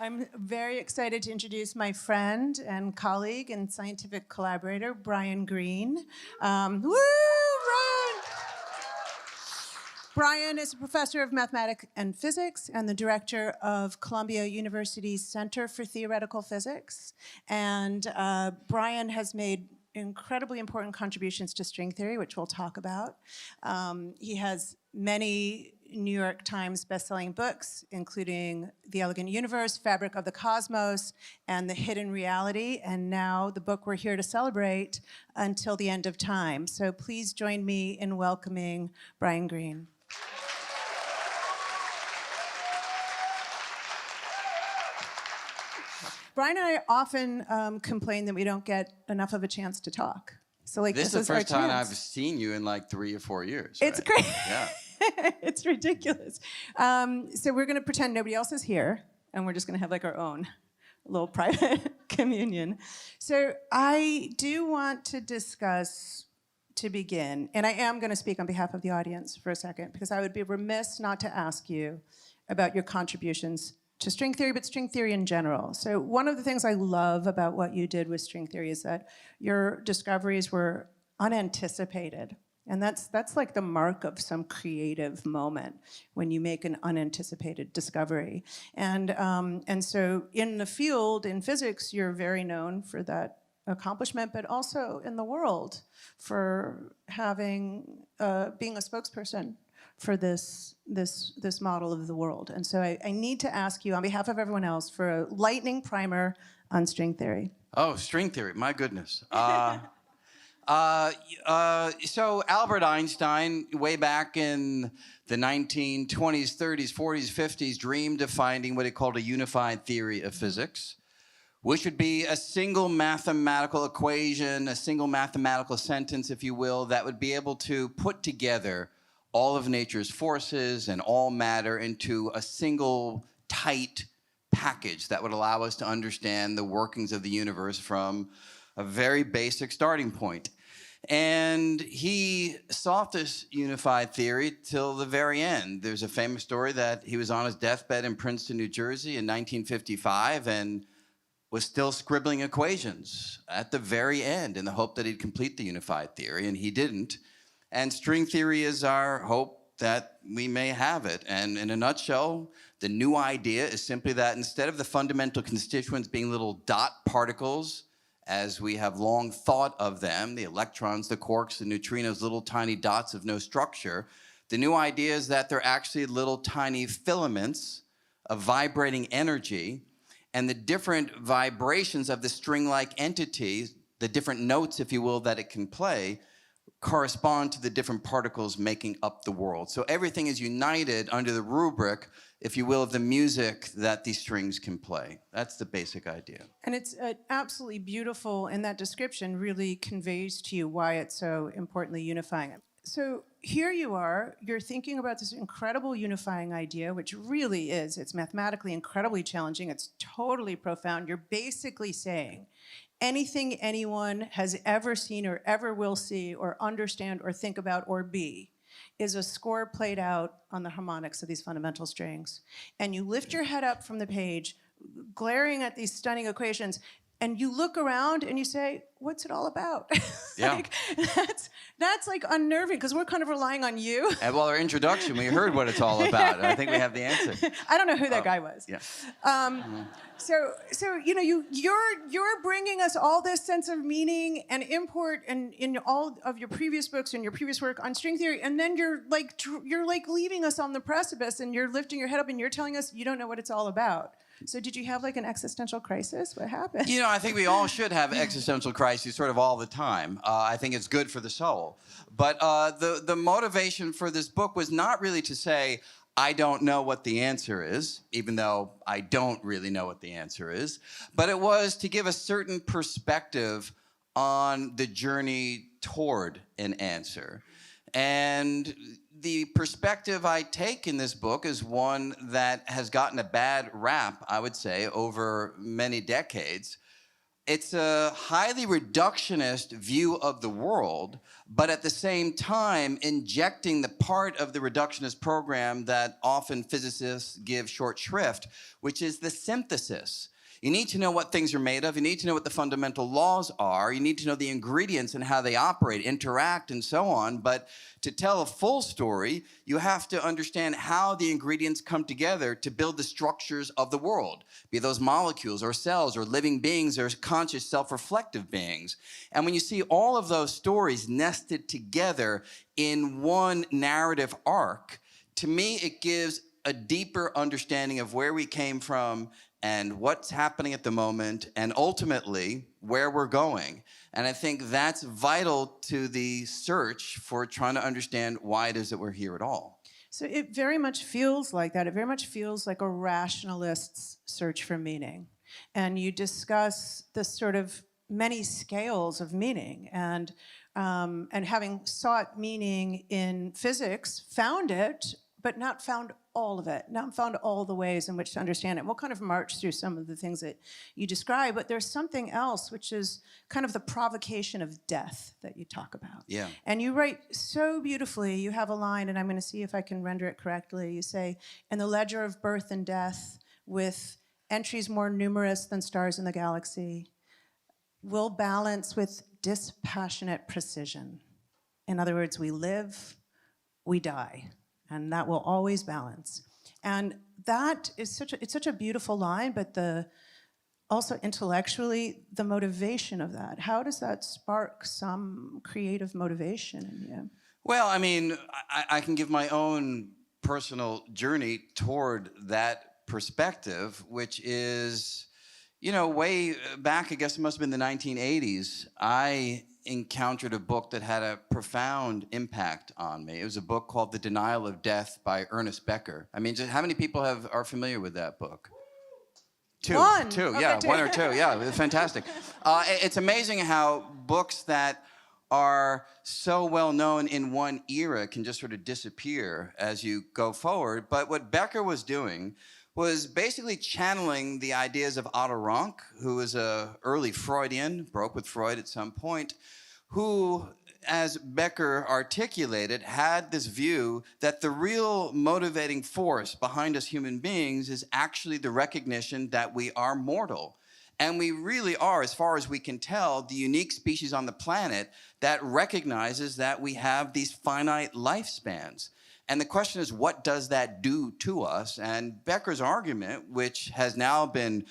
I'm very excited to introduce my friend and colleague and scientific collaborator, Brian Greene. Woo, Brian! Brian is a professor of mathematics and physics and the director of Columbia University's Center for Theoretical Physics. And Brian has made incredibly important contributions to string theory, which we'll talk about. He has many New York Times bestselling books, including The Elegant Universe, Fabric of the Cosmos, and The Hidden Reality, and now the book we're here to celebrate, Until the End of Time. So please join me in welcoming Brian Greene. Brian and I often complain that we don't get enough of a chance to talk. So like this is the first time I've seen you in like 3 or 4 years. It's right? great. Yeah. It's ridiculous. So we're going to pretend nobody else is here, and we're just going to have like our own little private communion. So I do want to discuss, to begin, and I am going to speak on behalf of the audience for a second, because I would be remiss not to ask you about your contributions to string theory, but string theory in general. So one of the things I love about what you did with string theory is that your discoveries were unanticipated. And that's like the mark of some creative moment, when you make an unanticipated discovery. And so in the field, in physics, you're very known for that accomplishment, but also in the world for having being a spokesperson for this model of the world. And so I need to ask you, on behalf of everyone else, for a lightning primer on string theory. Oh, string theory, my goodness. So Albert Einstein, way back in the 1920s, 30s, 40s, 50s, dreamed of finding what he called a unified theory of physics, which would be a single mathematical equation, a single mathematical sentence, if you will, that would be able to put together all of nature's forces and all matter into a single tight package that would allow us to understand the workings of the universe from a very basic starting point. And he sought this unified theory till the very end. There's a famous story that he was on his deathbed in Princeton, New Jersey in 1955 and was still scribbling equations at the very end in the hope that he'd complete the unified theory, and he didn't. And string theory is our hope that we may have it. And in a nutshell, the new idea is simply that instead of the fundamental constituents being little dot particles, as we have long thought of them, the electrons, the quarks, the neutrinos, little tiny dots of no structure, the new idea is that they're actually little tiny filaments of vibrating energy, and the different vibrations of the string-like entity, the different notes, if you will, that it can play, correspond to the different particles making up the world. So everything is united under the rubric, if you will, of the music that these strings can play. That's the basic idea. And it's absolutely beautiful, and that description really conveys to you why it's so importantly unifying. So here you are, you're thinking about this incredible unifying idea, which really is, it's mathematically incredibly challenging, it's totally profound. You're basically saying, anything anyone has ever seen or ever will see or understand or think about or be is a score played out on the harmonics of these fundamental strings. And you lift your head up from the page, glaring at these stunning equations, and you look around and you say, what's it all about? Yeah. Like, that's like unnerving, because we're kind of relying on you. And well, our introduction, we heard what it's all about. I think we have the answer. I don't know who that guy was. Yeah. So you know, you're bringing us all this sense of meaning and import, and in all of your previous books and your previous work on string theory, and then you're like leaving us on the precipice, and you're lifting your head up and you're telling us you don't know what it's all about. So did you have like an existential crisis? What happened? You know, I think we all should have existential crises sort of all the time. I think it's good for the soul. But the motivation for this book was not really to say, I don't know what the answer is, even though I don't really know what the answer is. But it was to give a certain perspective on the journey toward an answer. And the perspective I take in this book is one that has gotten a bad rap, I would say, over many decades. it's a highly reductionist view of the world, but at the same time injecting the part of the reductionist program that often physicists give short shrift, which is the synthesis. You need to know what things are made of. You need to know what the fundamental laws are. You need to know the ingredients and how they operate, interact, and so on. But to tell a full story, you have to understand how the ingredients come together to build the structures of the world, be those molecules or cells or living beings or conscious self-reflective beings. And when you see all of those stories nested together in one narrative arc, to me, it gives a deeper understanding of where we came from and what's happening at the moment, and ultimately where we're going. And I think that's vital to the search for trying to understand why it is that we're here at all. So it very much feels like that. It very much feels like a rationalist's search for meaning. And you discuss the sort of many scales of meaning, and having sought meaning in physics, found it, but not found all of it, not found all the ways in which to understand it. We'll kind of march through some of the things that you describe, but there's something else, which is kind of the provocation of death that you talk about. Yeah. And you write so beautifully. You have a line, and I'm going to see if I can render it correctly. You say, in the ledger of birth and death, with entries more numerous than stars in the galaxy, we'll balance with dispassionate precision. In other words, we live, we die. And that will always balance. And that is such a beautiful line, but also intellectually, the motivation of that. How does that spark some creative motivation in you? Well, I mean, I can give my own personal journey toward that perspective, which is, you know, way back, I guess it must have been the 1980s, I encountered a book that had a profound impact on me. It was a book called The Denial of Death by Ernest Becker. I mean, just how many people are familiar with that book? Two, okay, yeah, two. one or two, yeah, it's fantastic. It's amazing how books that are so well known in one era can just sort of disappear as you go forward. But what Becker was doing was basically channeling the ideas of Otto Rank, who was an early Freudian, broke with Freud at some point, who, as Becker articulated, had this view that the real motivating force behind us human beings is actually the recognition that we are mortal. And we really are, as far as we can tell, the unique species on the planet that recognizes that we have these finite lifespans. And the question is, what does that do to us? And Becker's argument, which has now been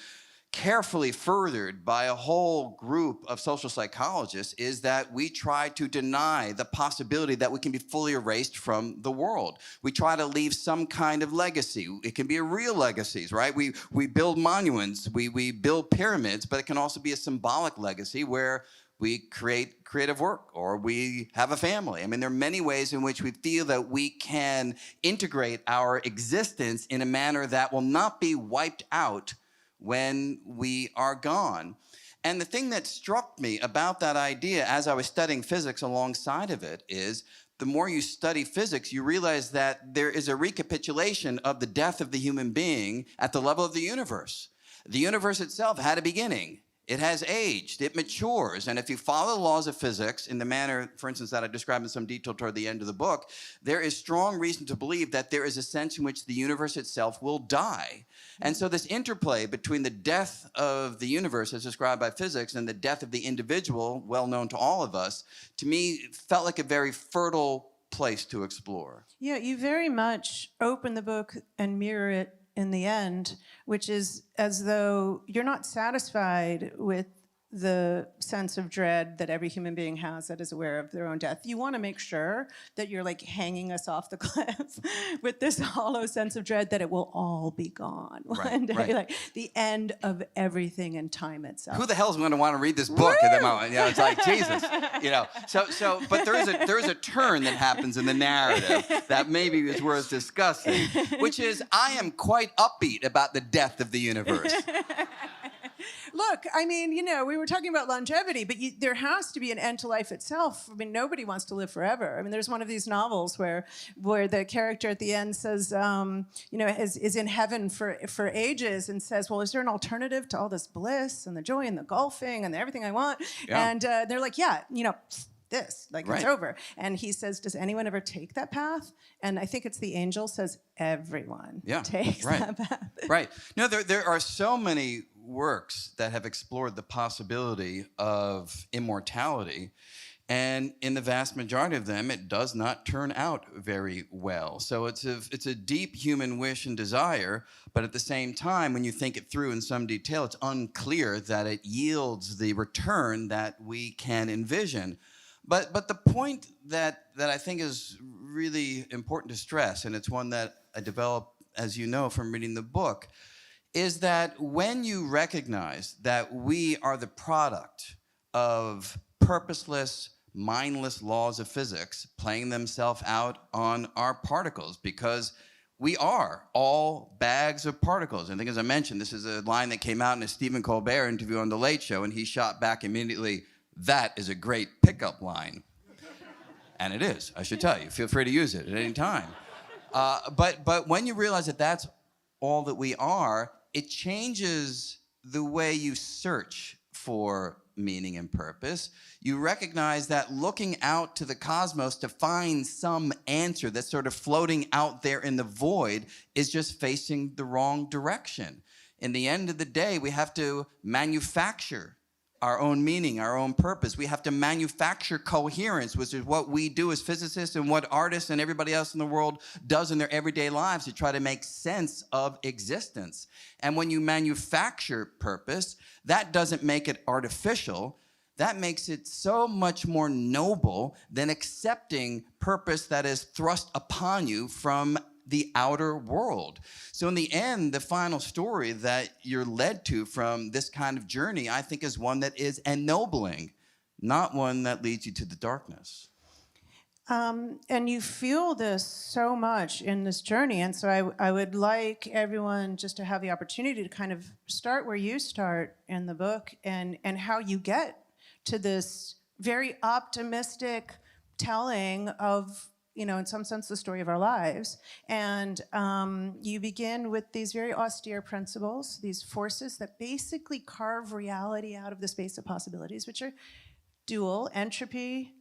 carefully furthered by a whole group of social psychologists, is that we try to deny the possibility that we can be fully erased from the world. We try to leave some kind of legacy. It can be a real legacies, right? We build monuments, we build pyramids, but it can also be a symbolic legacy where we create creative work, or we have a family. I mean, there are many ways in which we feel that we can integrate our existence in a manner that will not be wiped out when we are gone. And the thing that struck me about that idea as I was studying physics alongside of it is, the more you study physics, you realize that there is a recapitulation of the death of the human being at the level of the universe. The universe itself had a beginning. It has aged, it matures, and if you follow the laws of physics in the manner, for instance, that I described in some detail toward the end of the book, there is strong reason to believe that there is a sense in which the universe itself will die. And so this interplay between the death of the universe as described by physics and the death of the individual, well known to all of us, to me felt like a very fertile place to explore. Yeah, you very much open the book and mirror it in the end, which is as though you're not satisfied with the sense of dread that every human being has that is aware of their own death. You want to make sure that you're like hanging us off the cliff with this hollow sense of dread that it will all be gone one day, right. like the end of everything and time itself. Who the hell is going to want to read this book at that moment? You know, it's like, Jesus, you know. But there is a turn that happens in the narrative that maybe is worth discussing, which is I am quite upbeat about the death of the universe. look, I mean, you know, we were talking about longevity, but there has to be an end to life itself. I mean, nobody wants to live forever. I mean, there's one of these novels where the character at the end says, you know, is in heaven for ages and says, well, is there an alternative to all this bliss and the joy and the golfing and everything I want? Yeah. And they're like, yeah, you know, this, like Right. it's over. And he says, does anyone ever take that path? And I think it's the angel says, everyone takes that path. Right. No, there are so many works that have explored the possibility of immortality. And in the vast majority of them, it does not turn out very well. So it's a deep human wish and desire, but at the same time, when you think it through in some detail, it's unclear that it yields the return that we can envision. But the point that I think is really important to stress, and it's one that I developed, as you know, from reading the book, is that when you recognize that we are the product of purposeless, mindless laws of physics playing themselves out on our particles, because we are all bags of particles. I think, as I mentioned, this is a line that came out in a Stephen Colbert interview on The Late Show, and he shot back immediately, "That is a great pickup line." And it is, I should tell you. Feel free to use it at any time. But when you realize that that's all that we are, it changes the way you search for meaning and purpose. You recognize that looking out to the cosmos to find some answer that's sort of floating out there in the void is just facing the wrong direction. In the end of the day, we have to manufacture our own meaning, our own purpose. We have to manufacture coherence, which is what we do as physicists and what artists and everybody else in the world does in their everyday lives to try to make sense of existence. And when you manufacture purpose, that doesn't make it artificial. That makes it so much more noble than accepting purpose that is thrust upon you from the outer world. So in the end, the final story that you're led to from this kind of journey, I think, is one that is ennobling, not one that leads you to the darkness. And you feel this so much in this journey. And so I would like everyone just to have the opportunity to kind of start where you start in the book and how you get to this very optimistic telling of, you know, in some sense, the story of our lives. And you begin with these very austere principles, these forces that basically carve reality out of the space of possibilities, which are dual, entropy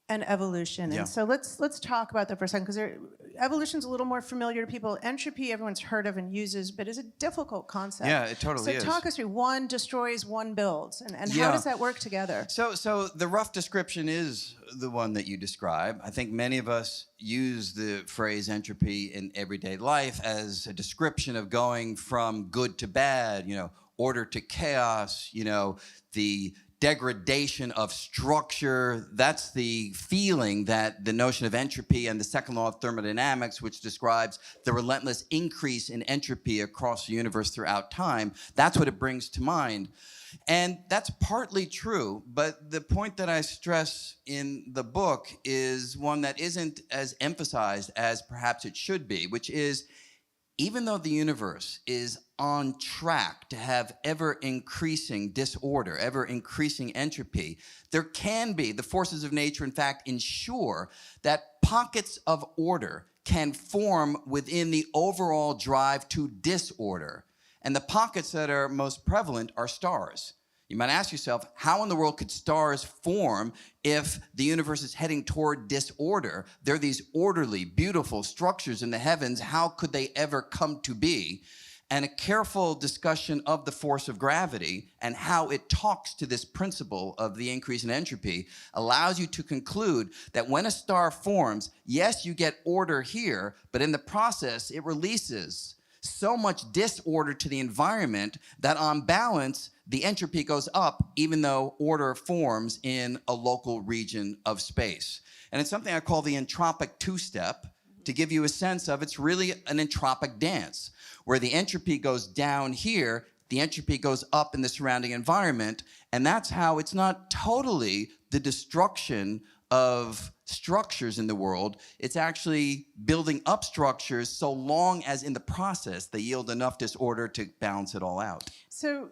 and evolution. Yeah. And so let's talk about that for a second, because evolution's a little more familiar to people. Entropy, everyone's heard of and uses, but is a difficult concept. Yeah, it totally is. So talk us through one destroys, one builds, and how does that work together? So the rough description is the one that you describe. I think many of us use the phrase entropy in everyday life as a description of going from good to bad, you know, order to chaos, you know, the degradation of structure. That's the feeling that the notion of entropy and the second law of thermodynamics, which describes the relentless increase in entropy across the universe throughout time, that's what it brings to mind. And that's partly true, but the point that I stress in the book is one that isn't as emphasized as perhaps it should be, which is, even though the universe is on track to have ever-increasing disorder, ever-increasing entropy, there can be, the forces of nature, in fact, ensure that pockets of order can form within the overall drive to disorder. And the pockets that are most prevalent are stars. You might ask yourself, how in the world could stars form if the universe is heading toward disorder? They're these orderly, beautiful structures in the heavens. How could they ever come to be? And a careful discussion of the force of gravity and how it talks to this principle of the increase in entropy allows you to conclude that when a star forms, yes, you get order here, but in the process, it releases so much disorder to the environment that on balance, the entropy goes up even though order forms in a local region of space. And it's something I call the entropic two-step to give you a sense of it's really an entropic dance where the entropy goes down here, the entropy goes up in the surrounding environment, and that's how it's not totally the destruction of structures in the world. It's actually building up structures so long as in the process they yield enough disorder to balance it all out. So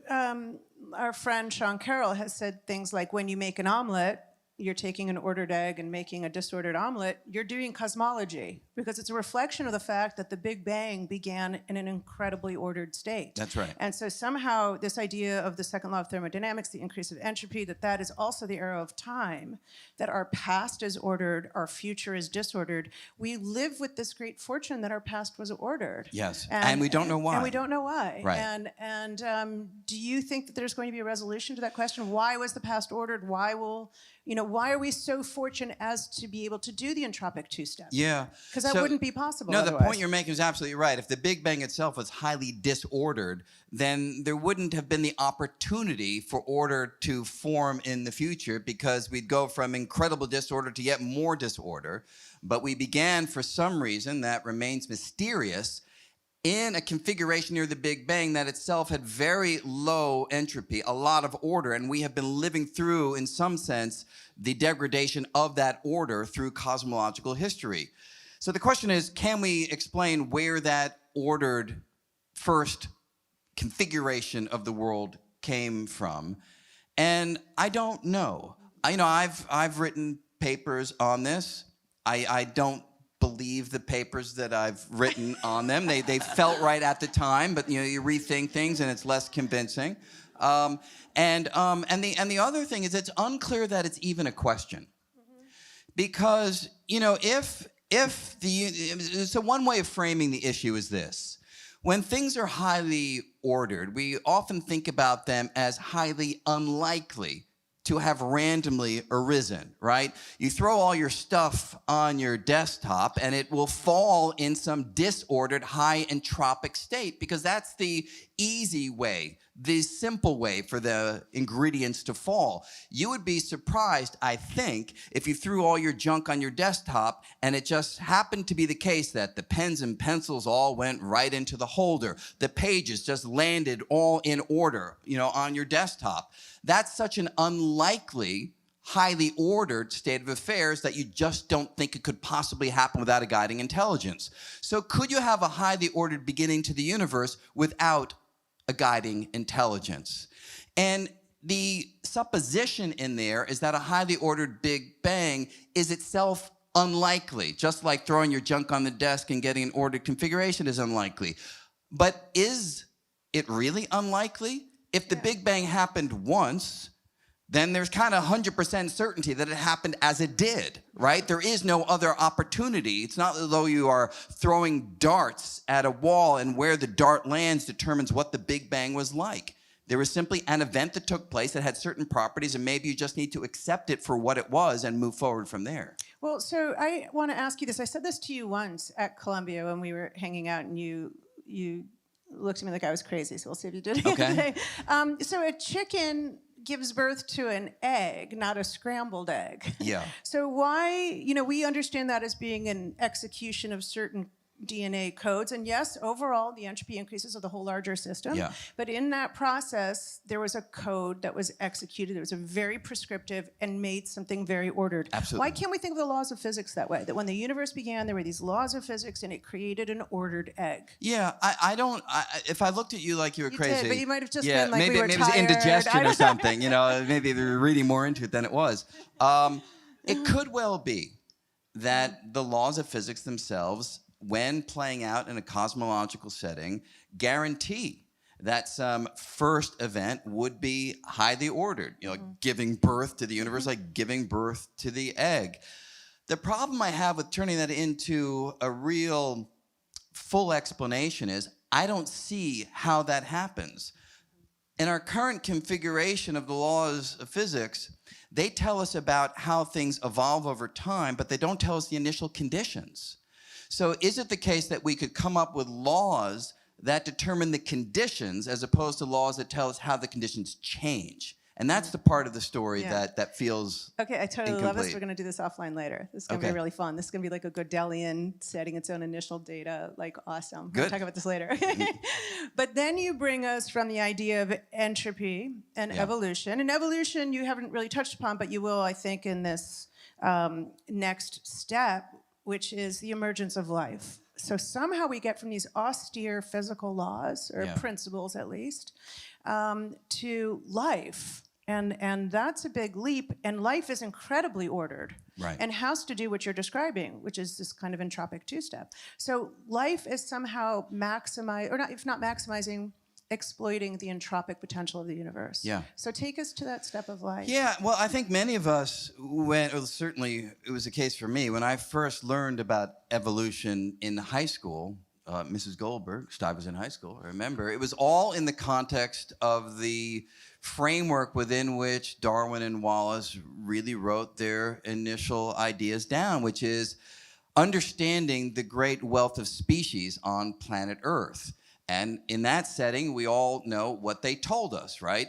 our friend Sean Carroll has said things like, when you make an omelet, you're taking an ordered egg and making a disordered omelet, you're doing cosmology, because it's a reflection of the fact that the Big Bang began in an incredibly ordered state. That's right. And so somehow this idea of the second law of thermodynamics, the increase of entropy, that is also the arrow of time, that our past is ordered, our future is disordered. We live with this great fortune that our past was ordered. Yes, and we don't know why. And we don't know why. Right. And do you think that there's going to be a resolution to that question? Why was the past ordered? Why are we so fortunate as to be able to do the entropic two-step? Yeah. Because that wouldn't be possible No, otherwise. the point you're making is absolutely right. If the Big Bang itself was highly disordered, then there wouldn't have been the opportunity for order to form in the future, because we'd go from incredible disorder to yet more disorder. But we began, for some reason that remains mysterious, in a configuration near the Big Bang that itself had very low entropy, a lot of order, and we have been living through, in some sense, the degradation of that order through cosmological history. So the question is, can we explain where that ordered first configuration of the world came from? And I don't know. I've written papers on this. I don't believe the papers that I've written on them. They felt right at the time, but you rethink things and it's less convincing. And the other thing is, it's unclear that it's even a question, because so one way of framing the issue is this: when things are highly ordered, we often think about them as highly unlikely to have randomly arisen, right? You throw all your stuff on your desktop and it will fall in some disordered high entropic state, because that's the easy way, the simple way for the ingredients to fall. You would be surprised, I think, if you threw all your junk on your desktop and it just happened to be the case that the pens and pencils all went right into the holder, the pages just landed all in order, on your desktop. That's such an unlikely, highly ordered state of affairs that you just don't think it could possibly happen without a guiding intelligence. So could you have a highly ordered beginning to the universe without a guiding intelligence? And the supposition in there is that a highly ordered Big Bang is itself unlikely, just like throwing your junk on the desk and getting an ordered configuration is unlikely. But is it really unlikely? If the Big Bang happened once, then there's kind of 100% certainty that it happened as it did, right? There is no other opportunity. It's not as though you are throwing darts at a wall and where the dart lands determines what the Big Bang was like. There was simply an event that took place that had certain properties, and maybe you just need to accept it for what it was and move forward from there. Well, so I want to ask you this. I said this to you once at Columbia when we were hanging out, and you looked at me like I was crazy, so we'll see if you did it today. So a chicken gives birth to an egg, not a scrambled egg. Yeah. So why, we understand that as being an execution of certain DNA codes. And yes, overall, the entropy increases of the whole larger system. Yeah. But in that process, there was a code that was executed. It was a very prescriptive and made something very ordered. Absolutely. Why can't we think of the laws of physics that way? That when the universe began, there were these laws of physics and it created an ordered egg. Yeah, if I looked at you like you were crazy. Did, but you might have just been like, maybe, we were maybe it was tired. indigestion or something, maybe they were reading more into it than it was. It could well be that the laws of physics themselves, when playing out in a cosmological setting, guarantee that some first event would be highly ordered, like giving birth to the universe, like giving birth to the egg. The problem I have with turning that into a real full explanation is I don't see how that happens. In our current configuration of the laws of physics, they tell us about how things evolve over time, but they don't tell us the initial conditions. So is it the case that we could come up with laws that determine the conditions as opposed to laws that tell us how the conditions change? And that's the part of the story that feels Okay, I totally incomplete. love this. We're going to do this offline later. This is going to be really fun. This is going to be like a Gödelian setting its own initial data, like awesome. Good. We'll talk about this later. But then you bring us from the idea of entropy and evolution. And evolution you haven't really touched upon, but you will, I think, in this next step, which is the emergence of life. So somehow we get from these austere physical laws, or principles at least, to life. And that's a big leap. And life is incredibly ordered. Right. And has to do what you're describing, which is this kind of entropic two-step. So life is somehow maximized, or not, if not maximizing, exploiting the entropic potential of the universe. Yeah. So take us to that step of life. Yeah, well, I think many of us went, or certainly it was the case for me, when I first learned about evolution in high school, Mrs. Goldberg, I was in high school, I remember, it was all in the context of the framework within which Darwin and Wallace really wrote their initial ideas down, which is understanding the great wealth of species on planet Earth. And in that setting, we all know what they told us, right?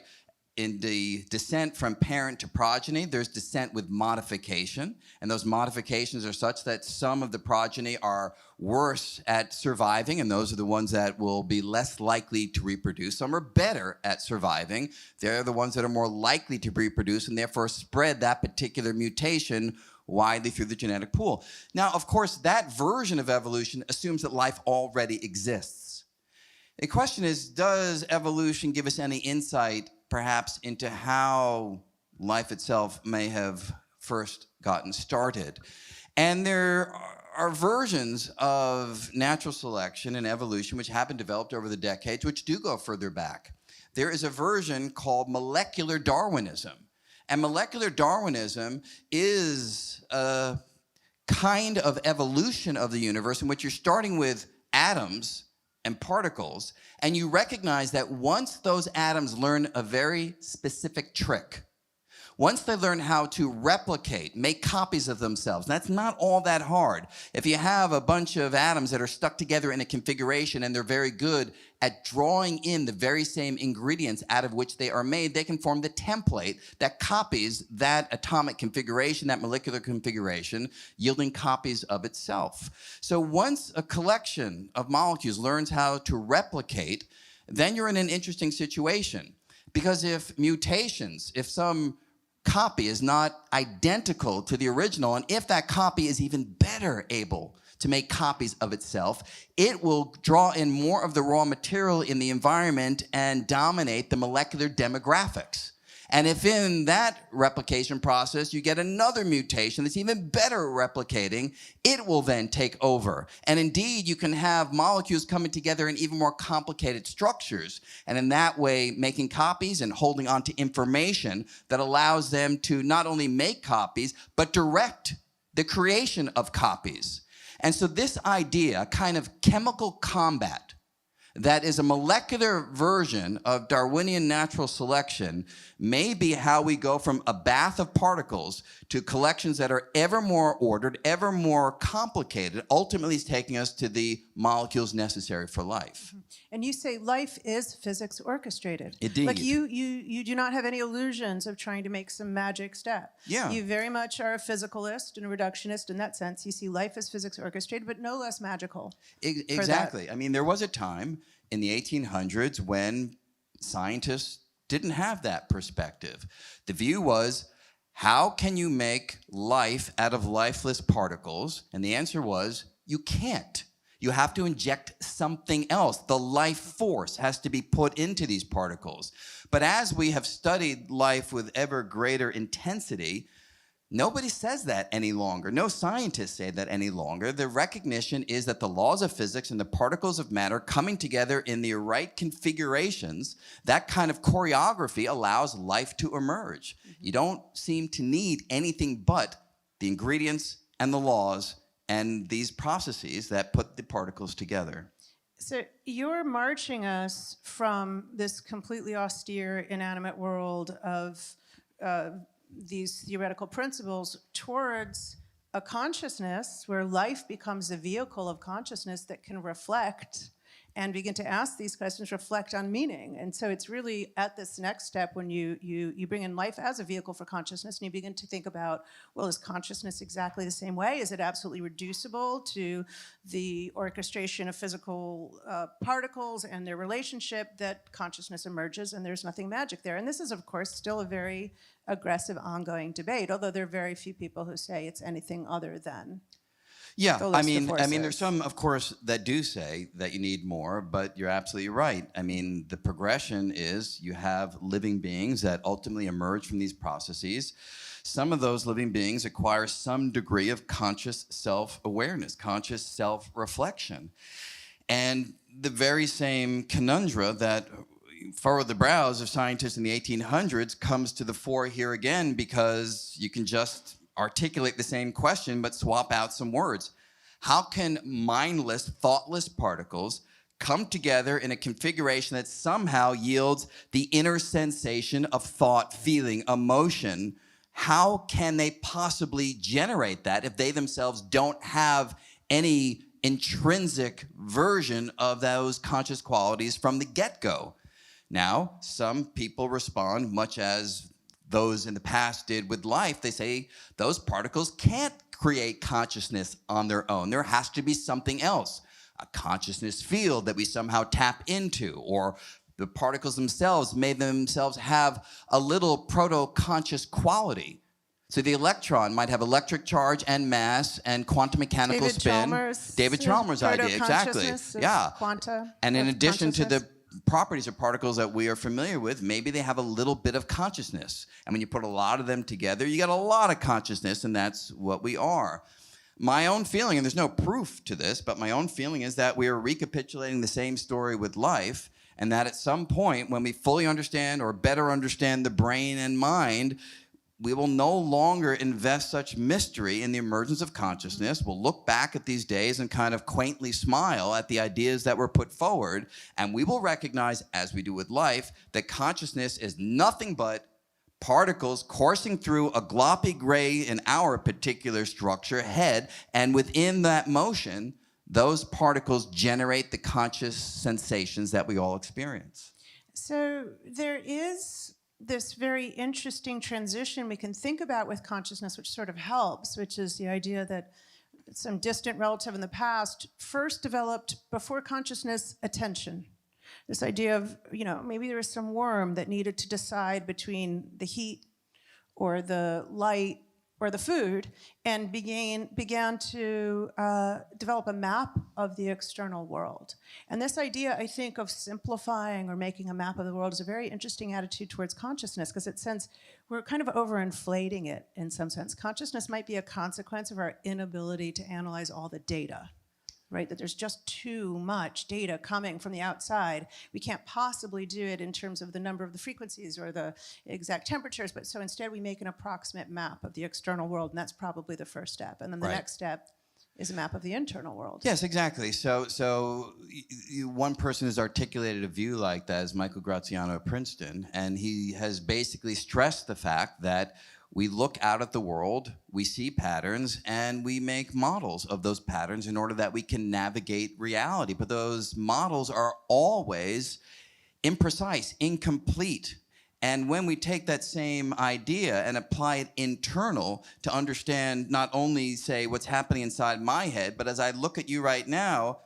In the descent from parent to progeny, there's descent with modification. And those modifications are such that some of the progeny are worse at surviving, and those are the ones that will be less likely to reproduce. Some are better at surviving. They're the ones that are more likely to reproduce and therefore spread that particular mutation widely through the genetic pool. Now, of course, that version of evolution assumes that life already exists. The question is, does evolution give us any insight, perhaps, into how life itself may have first gotten started? And there are versions of natural selection and evolution which have been developed over the decades, which do go further back. There is a version called molecular Darwinism. And molecular Darwinism is a kind of evolution of the universe in which you're starting with atoms and particles, and you recognize that once those atoms learn a very specific trick, once they learn how to replicate, make copies of themselves, that's not all that hard. If you have a bunch of atoms that are stuck together in a configuration and they're very good at drawing in the very same ingredients out of which they are made, they can form the template that copies that atomic configuration, that molecular configuration, yielding copies of itself. So once a collection of molecules learns how to replicate, then you're in an interesting situation. Because if mutations, if some copy is not identical to the original, and if that copy is even better able to make copies of itself, it will draw in more of the raw material in the environment and dominate the molecular demographics. And if in that replication process you get another mutation that's even better at replicating, it will then take over. And indeed, you can have molecules coming together in even more complicated structures, and in that way making copies and holding on to information that allows them to not only make copies, but direct the creation of copies. And so this idea, kind of chemical combat, that is a molecular version of Darwinian natural selection, may be how we go from a bath of particles to collections that are ever more ordered, ever more complicated, ultimately taking us to the molecules necessary for life. And you say life is physics orchestrated. Indeed. Like you do not have any illusions of trying to make some magic step. Yeah. You very much are a physicalist and a reductionist in that sense. You see life as physics orchestrated, but no less magical. Exactly. I mean, there was a time in the 1800s when scientists didn't have that perspective. The view was, how can you make life out of lifeless particles? And the answer was, you can't. You have to inject something else. The life force has to be put into these particles. But as we have studied life with ever greater intensity, nobody says that any longer. No scientists say that any longer. The recognition is that the laws of physics and the particles of matter coming together in the right configurations, that kind of choreography allows life to emerge. You don't seem to need anything but the ingredients and the laws and these processes that put the particles together. So you're marching us from this completely austere, inanimate world of these theoretical principles towards a consciousness where life becomes a vehicle of consciousness that can reflect and begin to ask these questions, reflect on meaning. And so it's really at this next step when you bring in life as a vehicle for consciousness and you begin to think about, well, is consciousness exactly the same way? Is it absolutely reducible to the orchestration of physical particles and their relationship that consciousness emerges and there's nothing magic there? And this is, of course, still a very aggressive ongoing debate, although there are very few people who say it's anything other than. Yeah, the list of I mean, forces. there's some, of course, that do say that you need more, but you're absolutely right. I mean, the progression is you have living beings that ultimately emerge from these processes. Some of those living beings acquire some degree of conscious self-awareness, conscious self-reflection. And the very same conundrum that furrowed the brows of scientists in the 1800s comes to the fore here again, because you can just articulate the same question but swap out some words. How can mindless, thoughtless particles come together in a configuration that somehow yields the inner sensation of thought, feeling, emotion? How can they possibly generate that if they themselves don't have any intrinsic version of those conscious qualities from the get-go? Now, some people respond, much as those in the past did with life. They say those particles can't create consciousness on their own. There has to be something else, a consciousness field that we somehow tap into, or the particles themselves may themselves have a little proto-conscious quality. So the electron might have electric charge and mass and quantum mechanical spin. David Chalmers' idea, exactly. Yeah. Quanta. And in addition to the properties of particles that we are familiar with, maybe they have a little bit of consciousness. And when you put a lot of them together, you get a lot of consciousness, and that's what we are. My own feeling, and there's no proof to this, but my own feeling is that we are recapitulating the same story with life, and that at some point, when we fully understand or better understand the brain and mind, we will no longer invest such mystery in the emergence of consciousness. We'll look back at these days and kind of quaintly smile at the ideas that were put forward, and we will recognize, as we do with life, that consciousness is nothing but particles coursing through a gloppy gray, in our particular structure, head, and within that motion, those particles generate the conscious sensations that we all experience. So there is this very interesting transition we can think about with consciousness, which sort of helps, which is the idea that some distant relative in the past first developed, before consciousness, attention. This idea of, maybe there was some worm that needed to decide between the heat or the light or the food, and began to develop a map of the external world. And this idea, I think, of simplifying or making a map of the world is a very interesting attitude towards consciousness, because it sense we're kind of overinflating it in some sense. Consciousness might be a consequence of our inability to analyze all the data, right? That there's just too much data coming from the outside. We can't possibly do it in terms of the number of the frequencies or the exact temperatures, but so instead we make an approximate map of the external world, and that's probably the first step. And then the next step is a map of the internal world. Yes, exactly. So one person has articulated a view like that is Michael Graziano of Princeton, and he has basically stressed the fact that we look out at the world, we see patterns, and we make models of those patterns in order that we can navigate reality. But those models are always imprecise, incomplete. And when we take that same idea and apply it internal to understand not only, say, what's happening inside my head, but as I look at you right now,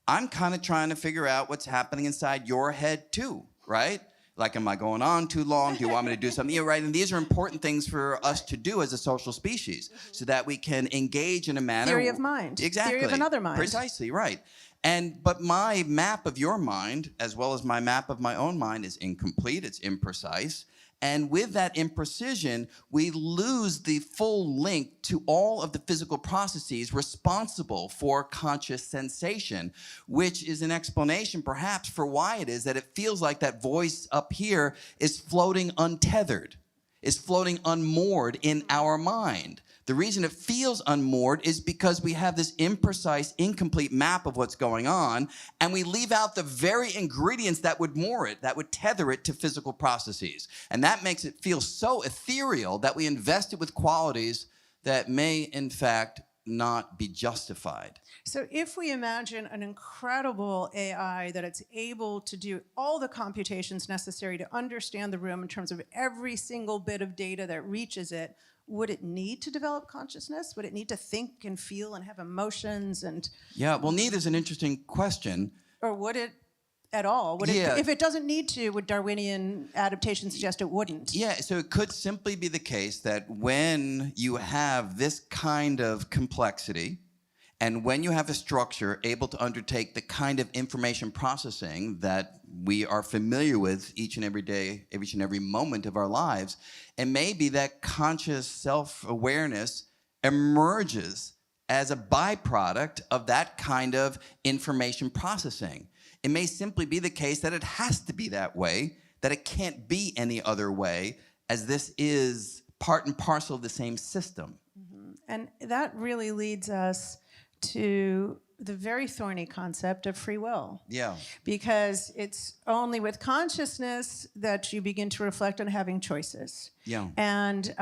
I'm kind of trying to figure out what's happening inside your head too, right? Like, am I going on too long? Do you want me to do something? Yeah, right. And these are important things for us to do as a social species, so that we can engage in a manner. Theory of mind. Exactly. Theory of another mind. Precisely, right. But my map of your mind, as well as my map of my own mind, is incomplete, it's imprecise. And with that imprecision, we lose the full link to all of the physical processes responsible for conscious sensation, which is an explanation perhaps for why it is that it feels like that voice up here is floating untethered, is floating unmoored in our mind. The reason it feels unmoored is because we have this imprecise, incomplete map of what's going on, and we leave out the very ingredients that would moor it, that would tether it to physical processes. And that makes it feel so ethereal that we invest it with qualities that may, in fact, not be justified. So if we imagine an incredible AI that it's able to do all the computations necessary to understand the room in terms of every single bit of data that reaches it, would it need to develop consciousness? Would it need to think and feel and have emotions and? Yeah, well, need is an interesting question. Or would it at all? Would it, if it doesn't need to, would Darwinian adaptation suggest it wouldn't? Yeah, so it could simply be the case that when you have this kind of complexity And when you have a structure able to undertake the kind of information processing that we are familiar with each and every day, each and every moment of our lives, it may be that conscious self-awareness emerges as a byproduct of that kind of information processing. It may simply be the case that it has to be that way, that it can't be any other way, as this is part and parcel of the same system. Mm-hmm. And that really leads us to the very thorny concept of free will. Yeah. Because it's only with consciousness that you begin to reflect on having choices. Yeah. And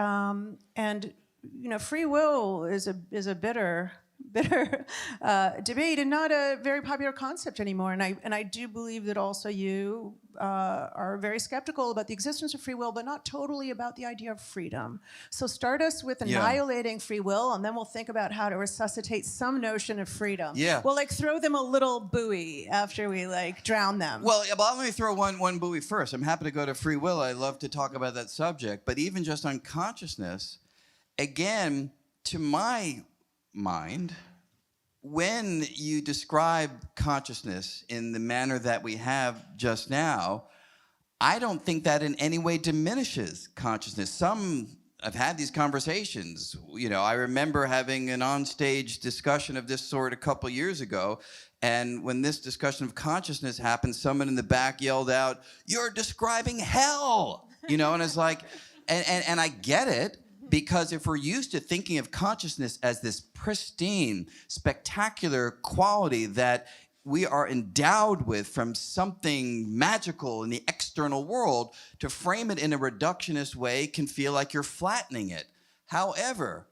you know, free will is a bitter debate and not a very popular concept anymore. And I do believe that also you are very skeptical about the existence of free will, but not totally about the idea of freedom. So start us with annihilating free will, and then we'll think about how to resuscitate some notion of freedom. Yeah. We'll like throw them a little buoy after we like drown them. Well, let me throw one buoy first. I'm happy to go to free will. I love to talk about that subject. But even just on consciousness, again, to my mind, when you describe consciousness in the manner that we have just now, I don't think that in any way diminishes consciousness. I've had these conversations. You know, I remember having an onstage discussion of this sort a couple years ago, and when this discussion of consciousness happened, someone in the back yelled out, "You're describing hell!" You know, and it's like, and I get it. Because if we're used to thinking of consciousness as this pristine, spectacular quality that we are endowed with from something magical in the external world, to frame it in a reductionist way can feel like you're flattening it. However,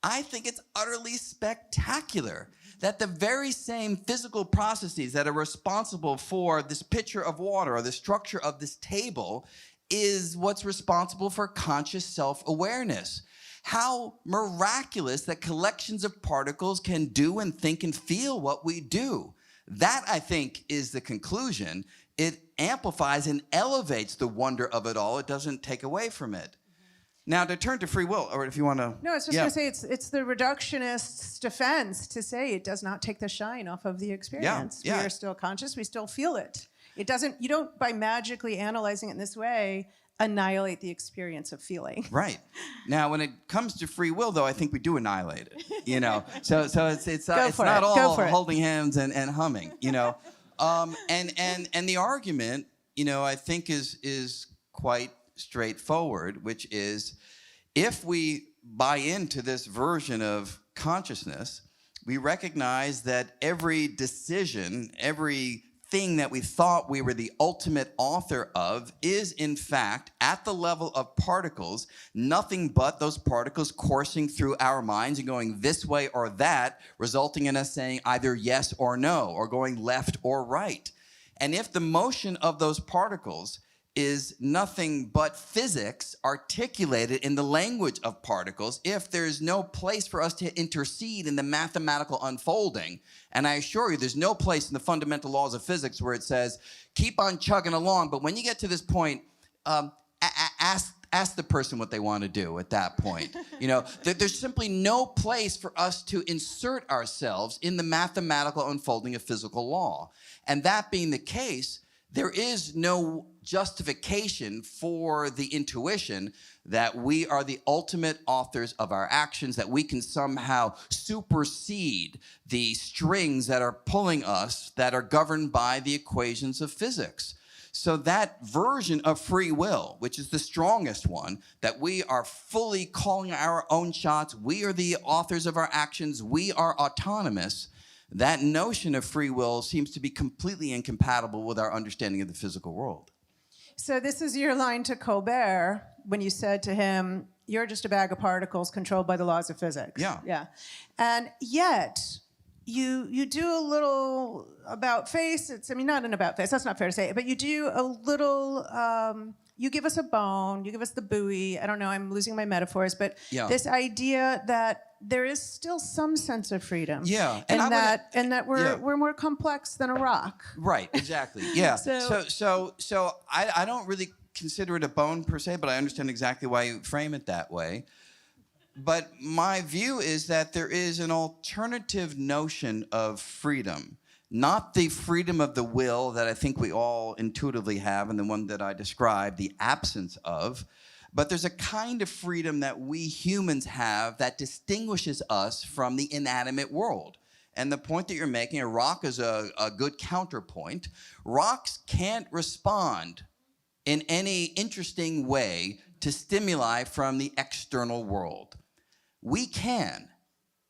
I think it's utterly spectacular that the very same physical processes that are responsible for this pitcher of water or the structure of this table is what's responsible for conscious self-awareness. How miraculous that collections of particles can do and think and feel what we do. That, I think, is the conclusion. It amplifies and elevates the wonder of it all. It doesn't take away from it. Now, to turn to free will, or if you want to... No, I was just going to say it's the reductionist's defense to say it does not take the shine off of the experience. Yeah. We are still conscious. We still feel it. It doesn't, you don't, by magically analyzing it in this way, annihilate the experience of feeling. Right. Now, when it comes to free will, though, I think we do annihilate it, you know. So it's not all holding hands and humming, you know. And the argument, you know, I think is quite straightforward, which is if we buy into this version of consciousness, we recognize that every decision, every thing that we thought we were the ultimate author of is, in fact, at the level of particles, nothing but those particles coursing through our minds and going this way or that, resulting in us saying either yes or no, or going left or right. And if the motion of those particles is nothing but physics articulated in the language of particles, if there's no place for us to intercede in the mathematical unfolding, and I assure you there's no place in the fundamental laws of physics where it says, keep on chugging along, but when you get to this point, ask the person what they want to do at that point. You know, there's simply no place for us to insert ourselves in the mathematical unfolding of physical law. And that being the case, there is no justification for the intuition that we are the ultimate authors of our actions, that we can somehow supersede the strings that are pulling us that are governed by the equations of physics. So that version of free will, which is the strongest one, that we are fully calling our own shots, we are the authors of our actions, we are autonomous, that notion of free will seems to be completely incompatible with our understanding of the physical world. So this is your line to Colbert when you said to him, you're just a bag of particles controlled by the laws of physics. Yeah. And yet, you do a little about face. I mean, not an about face. That's not fair to say. But you do a little... you give us a bone. You give us the buoy. I don't know. I'm losing my metaphors. But this idea that there is still some sense of freedom. Yeah. And that we're more complex than a rock. Right, exactly. Yeah. So I don't really consider it a bone per se, but I understand exactly why you frame it that way. But my view is that there is an alternative notion of freedom, not the freedom of the will that I think we all intuitively have, and the one that I described, the absence of. But there's a kind of freedom that we humans have that distinguishes us from the inanimate world. And the point that you're making, a rock is a good counterpoint. Rocks can't respond in any interesting way to stimuli from the external world. We can.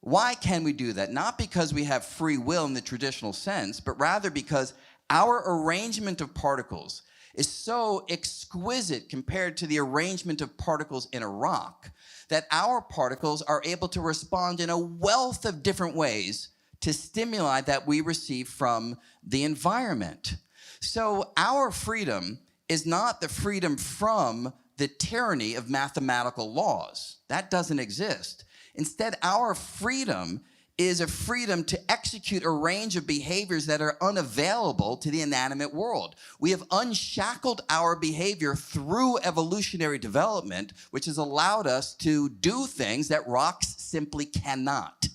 Why can we do that? Not because we have free will in the traditional sense, but rather because our arrangement of particles is so exquisite compared to the arrangement of particles in a rock that our particles are able to respond in a wealth of different ways to stimuli that we receive from the environment. So our freedom is not the freedom from the tyranny of mathematical laws. That doesn't exist. Instead, our freedom is a freedom to execute a range of behaviors that are unavailable to the inanimate world. We have unshackled our behavior through evolutionary development, which has allowed us to do things that rocks simply cannot.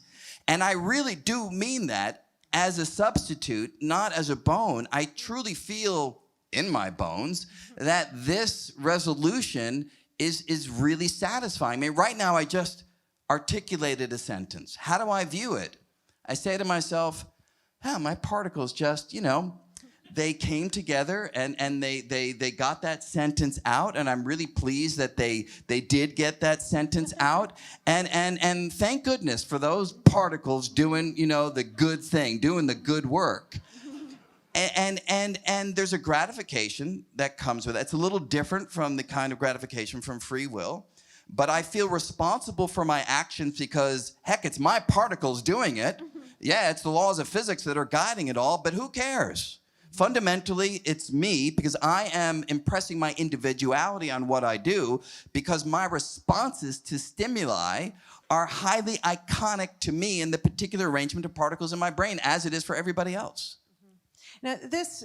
And I really do mean that as a substitute, not as a bone. I truly feel in my bones that this resolution is really satisfying. I mean, right now I just articulated a sentence. How do I view it? I say to myself, my particles just, they came together and they got that sentence out, and I'm really pleased that they did get that sentence out. And thank goodness for those particles doing, the good thing, doing the good work. And there's a gratification that comes with it. It's a little different from the kind of gratification from free will. But I feel responsible for my actions because, heck, it's my particles doing it. Yeah, it's the laws of physics that are guiding it all, but who cares? Fundamentally, it's me because I am impressing my individuality on what I do because my responses to stimuli are highly iconic to me in the particular arrangement of particles in my brain, as it is for everybody else. Now, this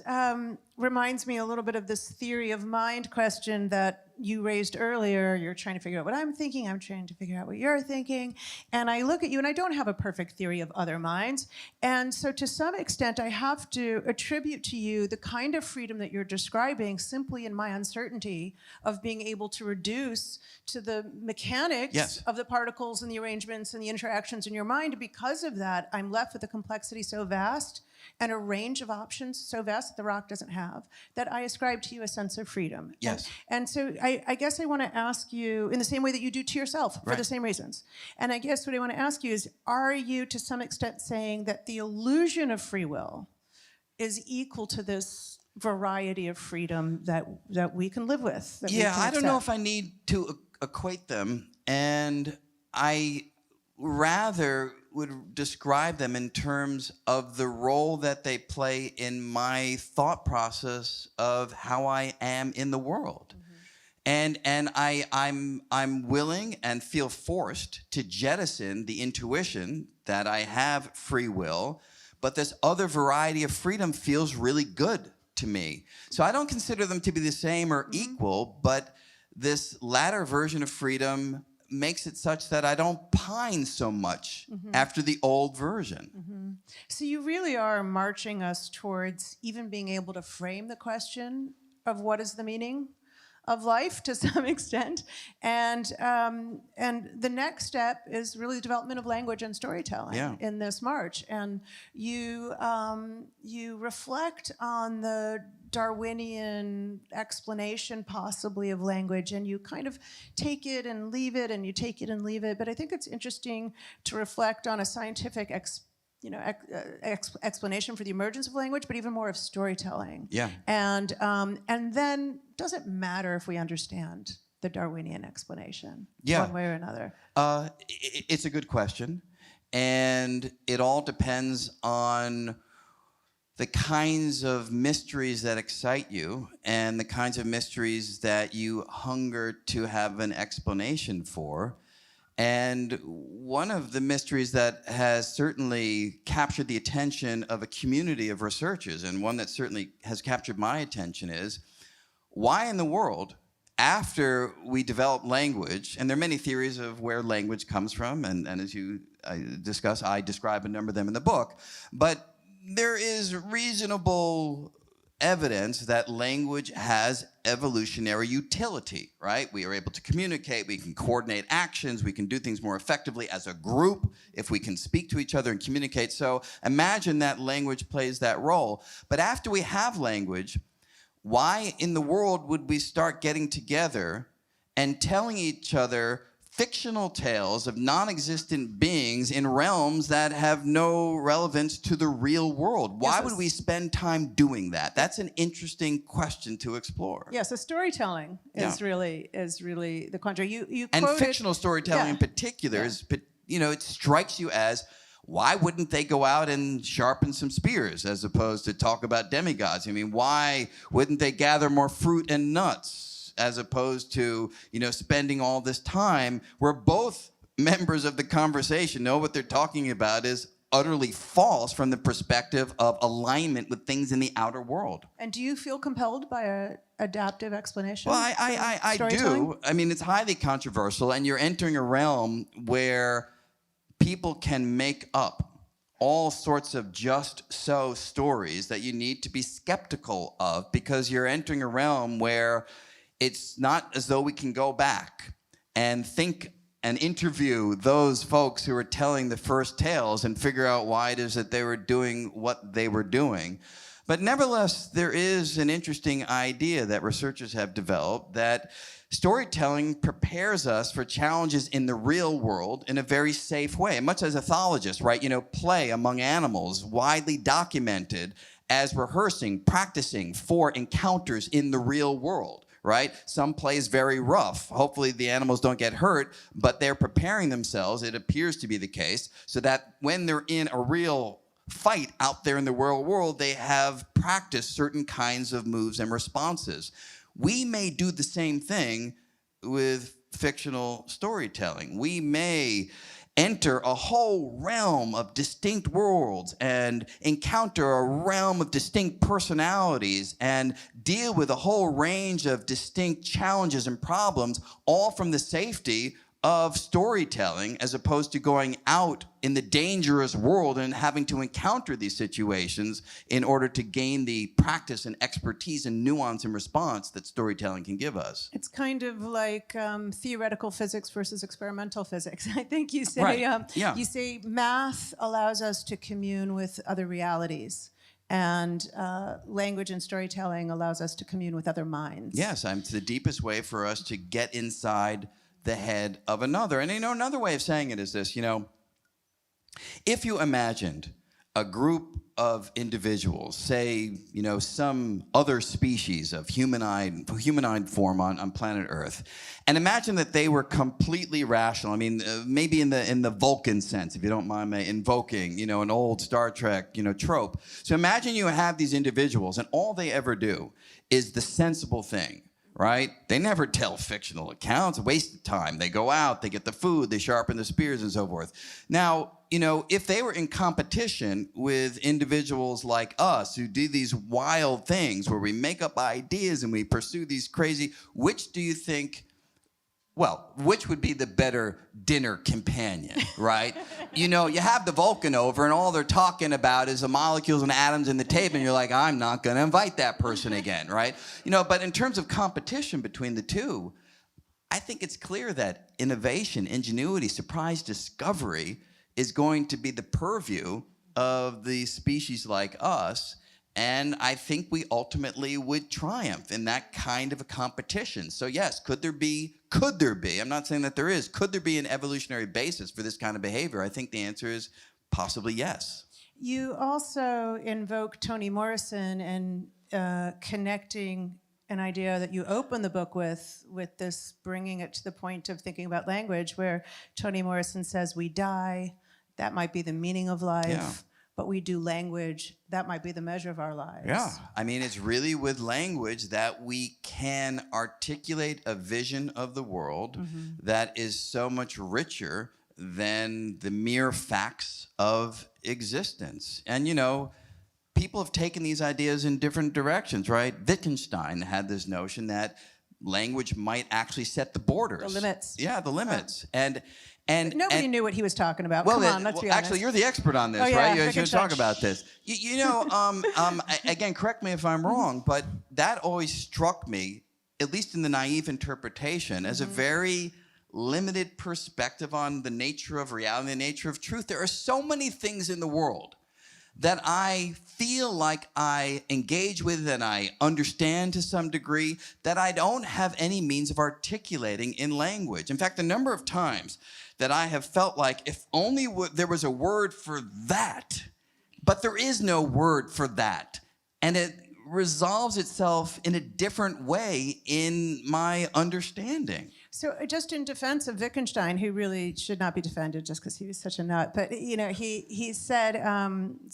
reminds me a little bit of this theory of mind question that you raised earlier. You're trying to figure out what I'm thinking. I'm trying to figure out what you're thinking. And I look at you, and I don't have a perfect theory of other minds. And so to some extent, I have to attribute to you the kind of freedom that you're describing simply in my uncertainty of being able to reduce to the mechanics of the particles and the arrangements and the interactions in your mind. Because of that, I'm left with a complexity so vast and a range of options so vast that the rock doesn't have, that I ascribe to you a sense of freedom. Yes. And so I guess I want to ask you, in the same way that you do to yourself, for the same reasons. And I guess what I want to ask you is, are you to some extent saying that the illusion of free will is equal to this variety of freedom that we can live with? Yeah, I don't know if I need to equate them. And I rather would describe them in terms of the role that they play in my thought process of how I am in the world. And I'm willing and feel forced to jettison the intuition that I have free will, but this other variety of freedom feels really good to me. So I don't consider them to be the same or equal, but this latter version of freedom makes it such that I don't pine so much after the old version. So you really are marching us towards even being able to frame the question of what is the meaning of life to some extent, and the next step is really the development of language and storytelling in this march. And you reflect on the Darwinian explanation possibly of language, and you kind of take it and leave it, and you take it and leave it. But I think it's interesting to reflect on a scientific explanation for the emergence of language, but even more of storytelling. Yeah. And then does it matter if we understand the Darwinian explanation one way or another? It's a good question, and it all depends on the kinds of mysteries that excite you and the kinds of mysteries that you hunger to have an explanation for. And one of the mysteries that has certainly captured the attention of a community of researchers, and one that certainly has captured my attention, is why in the world after we develop language, and there are many theories of where language comes from, and as I describe a number of them in the book, but there is reasonable evidence that language has evolutionary utility, right? We are able to communicate, we can coordinate actions, we can do things more effectively as a group if we can speak to each other and communicate. So imagine that language plays that role. But after we have language, why in the world would we start getting together and telling each other fictional tales of non-existent beings in realms that have no relevance to the real world? Why would we spend time doing that? That's an interesting question to explore. Yeah, so storytelling is really the contrary. You and quoted, fictional storytelling in particular is, it strikes you as, why wouldn't they go out and sharpen some spears as opposed to talk about demigods? I mean, why wouldn't they gather more fruit and nuts as opposed to, spending all this time where both members of the conversation know what they're talking about is utterly false from the perspective of alignment with things in the outer world. And do you feel compelled by an adaptive explanation? Well, I do. I mean, it's highly controversial, and you're entering a realm where people can make up all sorts of just so stories that you need to be skeptical of, because you're entering a realm where it's not as though we can go back and think and interview those folks who were telling the first tales and figure out why it is that they were doing what they were doing. But nevertheless, there is an interesting idea that researchers have developed that storytelling prepares us for challenges in the real world in a very safe way. Much as ethologists, right? Play among animals, widely documented as rehearsing, practicing for encounters in the real world, right? Some play is very rough. Hopefully the animals don't get hurt, but they're preparing themselves, it appears to be the case, so that when they're in a real fight out there in the real world, they have practiced certain kinds of moves and responses. We may do the same thing with fictional storytelling. We may enter a whole realm of distinct worlds and encounter a realm of distinct personalities and deal with a whole range of distinct challenges and problems, all from the safety of storytelling, as opposed to going out in the dangerous world and having to encounter these situations in order to gain the practice and expertise and nuance and response that storytelling can give us. It's kind of like theoretical physics versus experimental physics. I think you say, you say math allows us to commune with other realities, and language and storytelling allows us to commune with other minds. Yes, it's the deepest way for us to get inside the head of another. And another way of saying it is this, if you imagined a group of individuals, say, some other species of humanoid form on planet Earth, and imagine that they were completely rational. I mean, maybe in the Vulcan sense, if you don't mind me invoking, an old Star Trek, trope. So imagine you have these individuals, and all they ever do is the sensible thing. Right? They never tell fictional accounts, a waste of time. They go out, they get the food, they sharpen the spears and so forth. Now, if they were in competition with individuals like us who do these wild things where we make up ideas and we pursue these crazy, which would be the better dinner companion, right? You have the Vulcan over and all they're talking about is the molecules and atoms in the tape, and you're like, I'm not going to invite that person again, right? But in terms of competition between the two, I think it's clear that innovation, ingenuity, surprise discovery is going to be the purview of the species like us. And I think we ultimately would triumph in that kind of a competition. So yes, could there be, I'm not saying that there is, could there be an evolutionary basis for this kind of behavior? I think the answer is possibly yes. You also invoke Toni Morrison and connecting an idea that you open the book with this, bringing it to the point of thinking about language, where Toni Morrison says, we die, that might be the meaning of life. Yeah. But we do language, that might be the measure of our lives. Yeah, I mean, it's really with language that we can articulate a vision of the world that is so much richer than the mere facts of existence. And, people have taken these ideas in different directions, right? Wittgenstein had this notion that language might actually set the borders. The limits. Yeah, the limits. But nobody knew what he was talking about. Well, Come on, let's be honest. actually, you're the expert on this, Oh, yeah, right? You should Wittgenstein. talk about this. You know, again, correct me if I'm wrong, but that always struck me, at least in the naive interpretation, as a very limited perspective on the nature of reality, the nature of truth. There are so many things in the world that I feel like I engage with and I understand to some degree that I don't have any means of articulating in language. In fact, the number of times that I have felt like if only there was a word for that, but there is no word for that. And it resolves itself in a different way in my understanding. So just in defense of Wittgenstein, who really should not be defended just because he was such a nut, but you know, he said,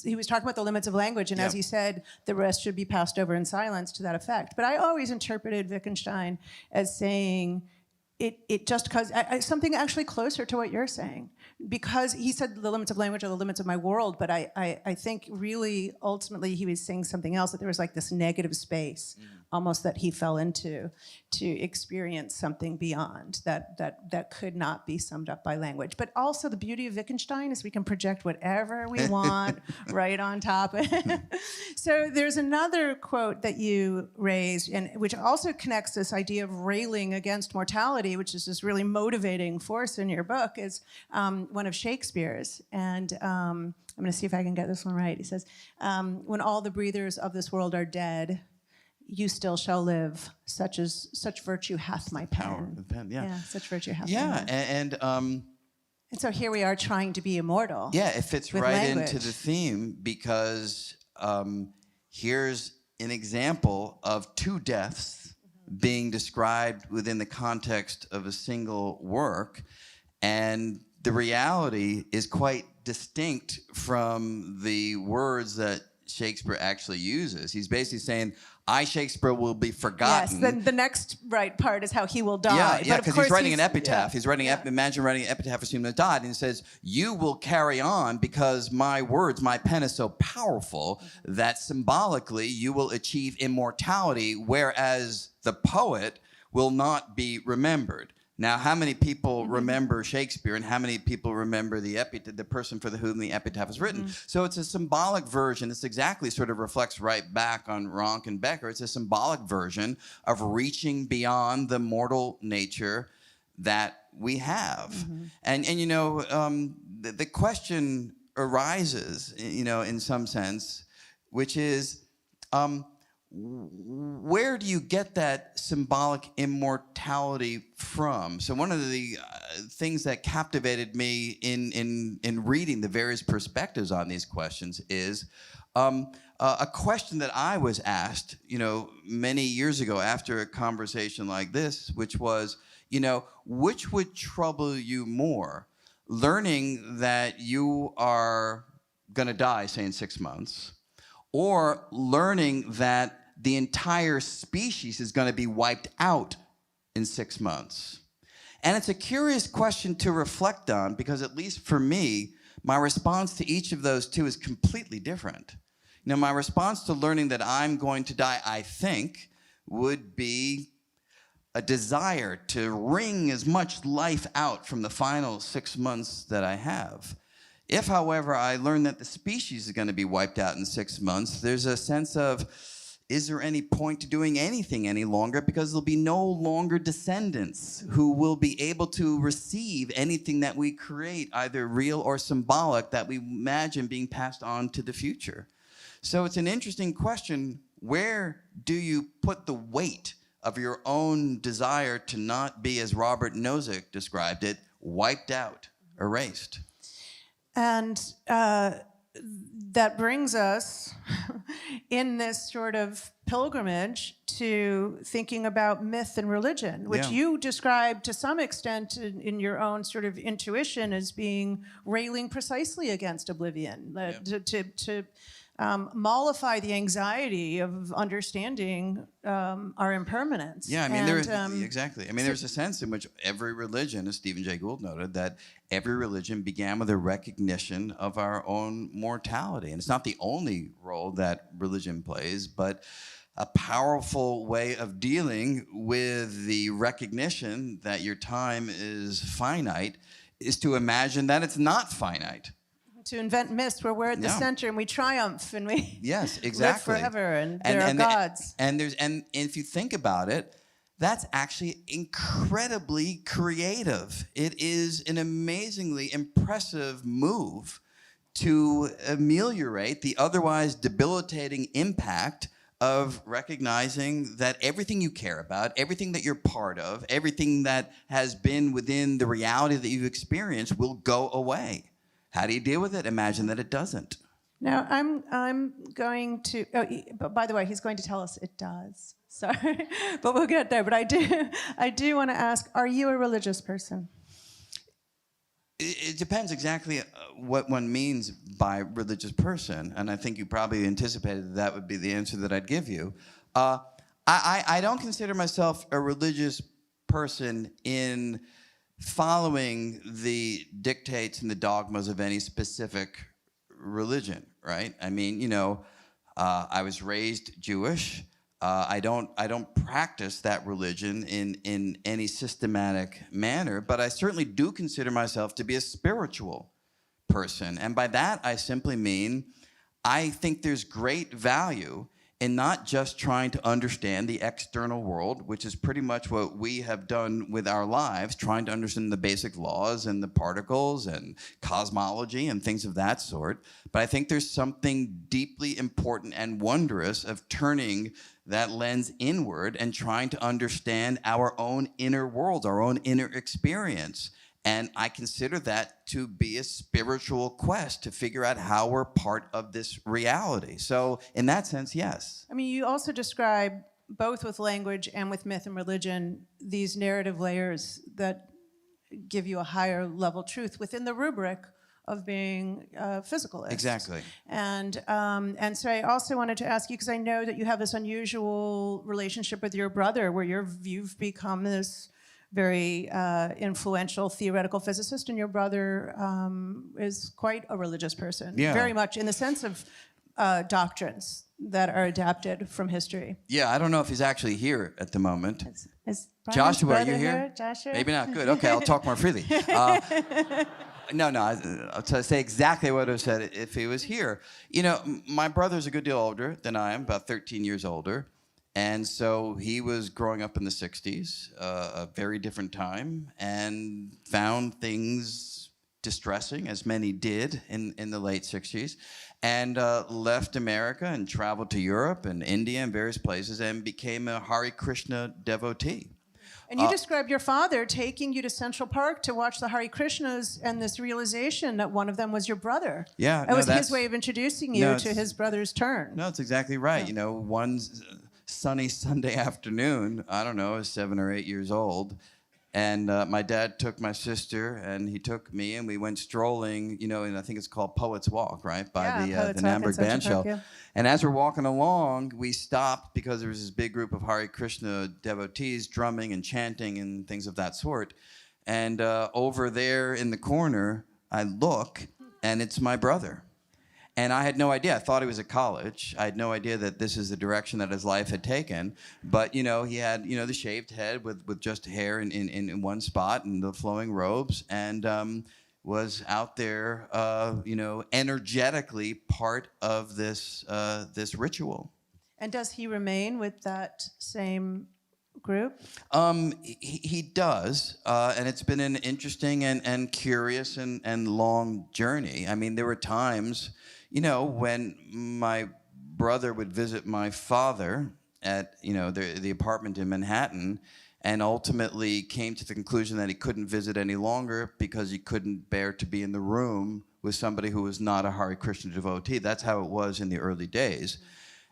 he was talking about the limits of language, and as he said, the rest should be passed over in silence to that effect. But I always interpreted Wittgenstein as saying, it just because something actually closer to what you're saying, because he said the limits of language are the limits of my world, but I think really ultimately he was saying something else, that there was like this negative space almost that he fell into to experience something beyond that could not be summed up by language. But also the beauty of Wittgenstein is we can project whatever we want right on top of it. So there's another quote that you raised, and which also connects this idea of railing against mortality, which is this really motivating force in your book, is one of Shakespeare's. And I'm going to see if I can get this one right. He says, when all the breathers of this world are dead, you still shall live. Such virtue hath my pen. Power of the pen, yeah. Such virtue hath my pen. And so here we are trying to be immortal. yeah, it fits with right language. into the theme, because here's an example of two deaths being described within the context of a single work, and the reality is quite distinct from the words that Shakespeare actually uses. He's basically saying, I, Shakespeare, will be forgotten. Yes, then the next part is how he will die. Yeah, because he's writing an epitaph. Yeah. He's writing, imagine writing an epitaph for someone who died, and he says, you will carry on because my words, my pen is so powerful that symbolically you will achieve immortality, whereas the poet will not be remembered. Now, how many people remember Shakespeare, and how many people remember the person for whom the epitaph is written? So it's a symbolic version. This exactly sort of reflects right back on Ronk and Becker. It's a symbolic version of reaching beyond the mortal nature that we have. And you know, the question arises, you know, in some sense, which is, where do you get that symbolic immortality from? So one of the things that captivated me in reading the various perspectives on these questions is a question that I was asked, you know, many years ago after a conversation like this, which was, you know, which would trouble you more, learning that you are going to die, say, in 6 months, or learning that the entire species is going to be wiped out in 6 months? And it's a curious question to reflect on, because at least for me, my response to each of those two is completely different. You know, my response to learning that I'm going to die, I think, would be a desire to wring as much life out from the final 6 months that I have. If, however, I learn that the species is going to be wiped out in 6 months, there's a sense of, is there any point to doing anything any longer? Because there'll be no longer descendants who will be able to receive anything that we create, either real or symbolic, that we imagine being passed on to the future. So it's an interesting question. Where do you put the weight of your own desire to not be, as Robert Nozick described it, wiped out, erased? And that brings us in this sort of pilgrimage to thinking about myth and religion, which you describe to some extent in your own sort of intuition as being railing precisely against oblivion, to mollify the anxiety of understanding our impermanence. Yeah, I mean, exactly. I mean, there's a sense in which every religion, as Stephen Jay Gould noted, that every religion began with a recognition of our own mortality. And it's not the only role that religion plays, but a powerful way of dealing with the recognition that your time is finite is to imagine that it's not finite. To invent myths where we're at the center and we triumph and we live forever and there are gods. And if you think about it, that's actually incredibly creative. It is an amazingly impressive move to ameliorate the otherwise debilitating impact of recognizing that everything you care about, everything that you're part of, everything that has been within the reality that you've experienced will go away. How do you deal with it? Imagine that it doesn't. Now, I'm going to, but by the way, he's going to tell us it does. Sorry, but we'll get there. But I do want to ask, are you a religious person? It depends exactly what one means by religious person, and I think you probably anticipated that would be the answer that I'd give you. I don't consider myself a religious person in following the dictates and the dogmas of any specific religion, right? I mean, you know, I was raised Jewish. I don't practice that religion in any systematic manner, but I certainly do consider myself to be a spiritual person. And by that, I simply mean I think there's great value in not just trying to understand the external world, which is pretty much what we have done with our lives, trying to understand the basic laws and the particles and cosmology and things of that sort. But I think there's something deeply important and wondrous of turning that lens inward and trying to understand our own inner world, our own inner experience. And I consider that to be a spiritual quest to figure out how we're part of this reality. So in that sense, yes. I mean, you also describe, both with language and with myth and religion, these narrative layers that give you a higher level truth within the rubric of being a physicalist. Exactly. And so I also wanted to ask you, because I know that you have this unusual relationship with your brother where you've become this very influential theoretical physicist, and your brother is quite a religious person. Yeah. Very much in the sense of doctrines that are adapted from history. Yeah, I don't know if he's actually here at the moment. Is Joshua, are you here? Joshua? Maybe not. Good. Okay, I'll talk more freely. No, I'll say exactly what I said if he was here. You know, my brother's a good deal older than I am, about 13 years older. And so he was growing up in the 60s, a very different time, and found things distressing, as many did in the late 60s, and left America and traveled to Europe and India and various places and became a Hare Krishna devotee. And you described your father taking you to Central Park to watch the Hare Krishnas and this realization that one of them was your brother. Yeah. That was his way of introducing you to his brother's turn. No, that's exactly right. Yeah. You know, one sunny Sunday afternoon, I don't know, I was 7 or 8 years old, and my dad took my sister and he took me and we went strolling, you know, and I think it's called Poets Walk, right, by the Namberg Bandshell. Yeah. And as we're walking along, we stopped because there was this big group of Hare Krishna devotees drumming and chanting and things of that sort. And over there in the corner, I look, and it's my brother. And I had no idea. I thought he was at college. I had no idea that this is the direction that his life had taken. But, you know, he had, you know, the shaved head with just hair in one spot and the flowing robes, and was out there, you know, energetically part of this this ritual. And does he remain with that same group? He does, and it's been an interesting and curious and long journey. I mean, there were times, you know, when my brother would visit my father at, you know, the apartment in Manhattan, and ultimately came to the conclusion that he couldn't visit any longer because he couldn't bear to be in the room with somebody who was not a Hare Krishna devotee. That's how it was in the early days.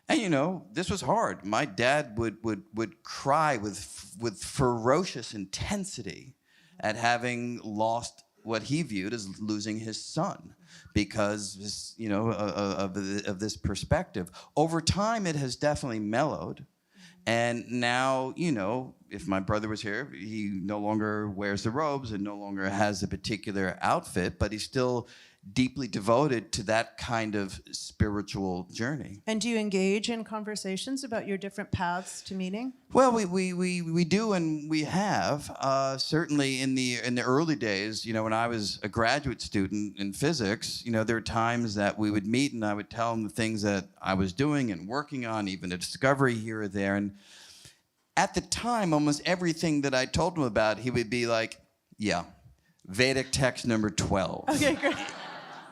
And, you know, this was hard. My dad would cry with ferocious intensity at having lost what he viewed as losing his son because, you know, of this perspective. Over time, it has definitely mellowed. And now, you know, if my brother was here, he no longer wears the robes and no longer has a particular outfit, but he still deeply devoted to that kind of spiritual journey. And do you engage in conversations about your different paths to meaning? Well, we do, and we have. Certainly in the early days, when I was a graduate student in physics, there were times that we would meet and I would tell him the things that I was doing and working on, even a discovery here or there. And at the time, almost everything that I told him about, he would be like, yeah, Vedic text number 12. Okay, great.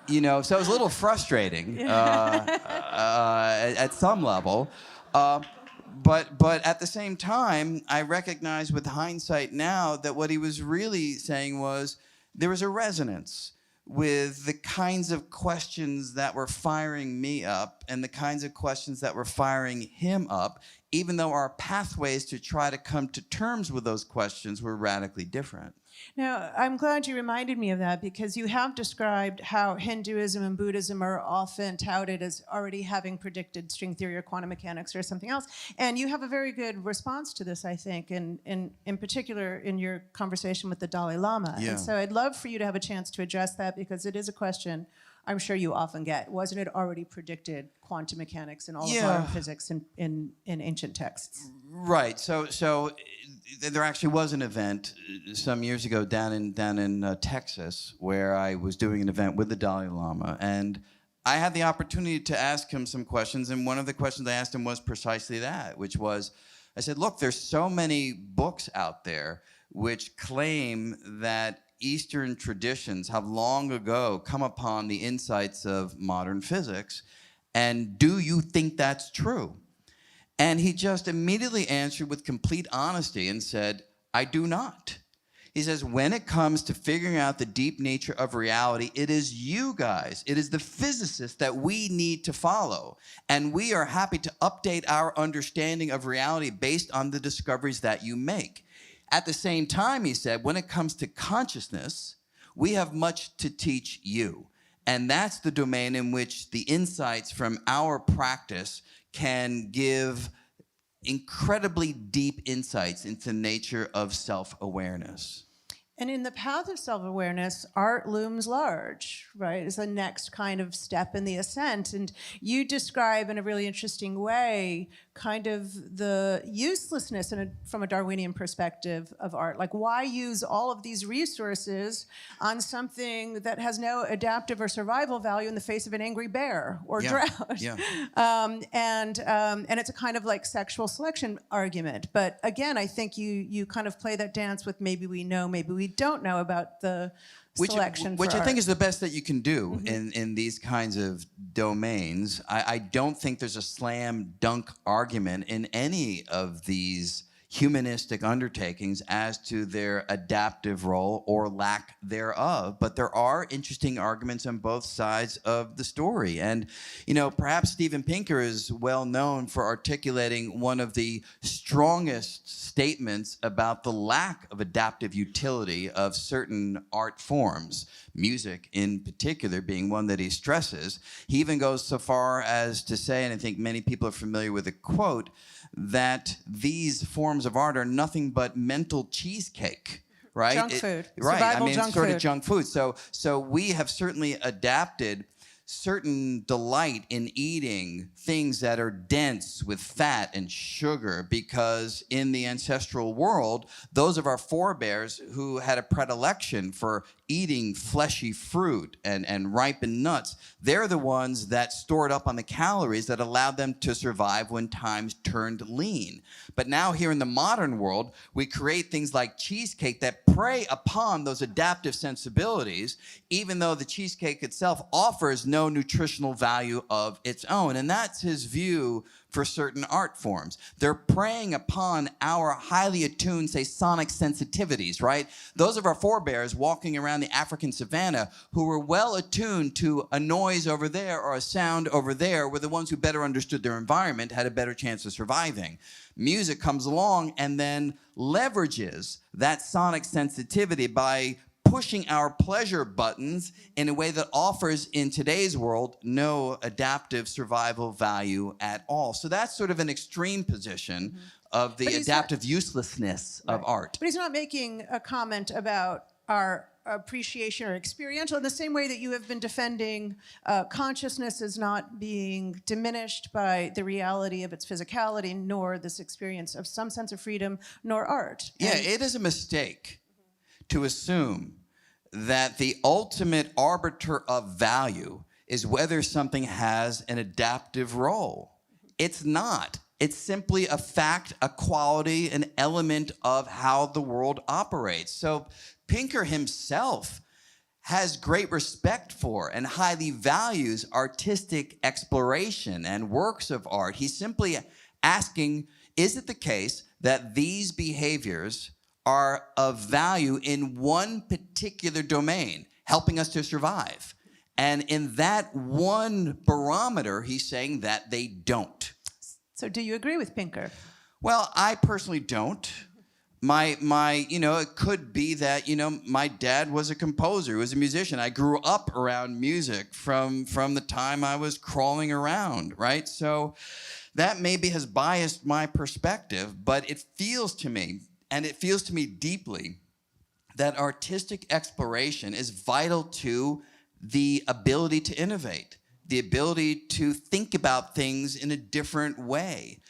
So it was a little frustrating at some level. But at the same time, I recognize with hindsight now that what he was really saying was there was a resonance with the kinds of questions that were firing me up and the kinds of questions that were firing him up, even though our pathways to try to come to terms with those questions were radically different. Now, I'm glad you reminded me of that, because you have described how Hinduism and Buddhism are often touted as already having predicted string theory or quantum mechanics or something else. And you have a very good response to this, I think, in particular in your conversation with the Dalai Lama. Yeah. And so I'd love for you to have a chance to address that, because it is a question I'm sure you often get. Wasn't it already predicted, quantum mechanics and all of modern physics in ancient texts? Right. So there actually was an event some years ago down in Texas where I was doing an event with the Dalai Lama, and I had the opportunity to ask him some questions, and one of the questions I asked him was precisely that, which was, I said, look, there's so many books out there which claim that Eastern traditions have long ago come upon the insights of modern physics, and do you think that's true? And he just immediately answered with complete honesty and said, I do not. He says, when it comes to figuring out the deep nature of reality, it is you guys, it is the physicists that we need to follow. And we are happy to update our understanding of reality based on the discoveries that you make. At the same time, he said, when it comes to consciousness, we have much to teach you. And that's the domain in which the insights from our practice can give incredibly deep insights into the nature of self-awareness. And in the path of self-awareness, art looms large, right? It's the next kind of step in the ascent. And you describe in a really interesting way kind of the uselessness from a Darwinian perspective of art. Like, why use all of these resources on something that has no adaptive or survival value in the face of an angry bear or drought? Yeah. And it's a kind of like sexual selection argument. But again, I think you kind of play that dance with maybe we know, maybe we don't know about the selection which for I think art. is the best that you can do in these kinds of domains. I don't think there's a slam dunk argument in any of these humanistic undertakings as to their adaptive role or lack thereof, but there are interesting arguments on both sides of the story. And, perhaps Steven Pinker is well known for articulating one of the strongest statements about the lack of adaptive utility of certain art forms, music in particular being one that he stresses. He even goes so far as to say, and I think many people are familiar with the quote, that these forms of art are nothing but mental cheesecake, right? Junk food. Right. Survival I mean, junk sort food. of junk food. So we have certainly adapted certain delight in eating things that are dense with fat and sugar, because in the ancestral world, those of our forebears who had a predilection for eating fleshy fruit and ripened nuts, they're the ones that stored up on the calories that allowed them to survive when times turned lean. But now here in the modern world, we create things like cheesecake that prey upon those adaptive sensibilities, even though the cheesecake itself offers no nutritional value of its own. And that's his view for certain art forms. They're preying upon our highly attuned, say, sonic sensitivities, right? Those of our forebears walking around the African savannah who were well attuned to a noise over there or a sound over there were the ones who better understood their environment, had a better chance of surviving. Music comes along and then leverages that sonic sensitivity by pushing our pleasure buttons in a way that offers, in today's world, no adaptive survival value at all. So that's sort of an extreme position of the adaptive uselessness of art. But he's not making a comment about our appreciation or experiential, in the same way that you have been defending consciousness as not being diminished by the reality of its physicality, nor this experience of some sense of freedom, nor art. Yeah, it is a mistake to assume that the ultimate arbiter of value is whether something has an adaptive role. It's not. It's simply a fact, a quality, an element of how the world operates. So Pinker himself has great respect for and highly values artistic exploration and works of art. He's simply asking, is it the case that these behaviors are of value in one particular domain, helping us to survive? And in that one barometer, he's saying that they don't. So do you agree with Pinker? Well, I personally don't. It could be that, my dad was a composer, he was a musician. I grew up around music from the time I was crawling around, right? So that maybe has biased my perspective, but it feels to me, and it feels to me deeply, that artistic exploration is vital to the ability to innovate, the ability to think about things in a different way.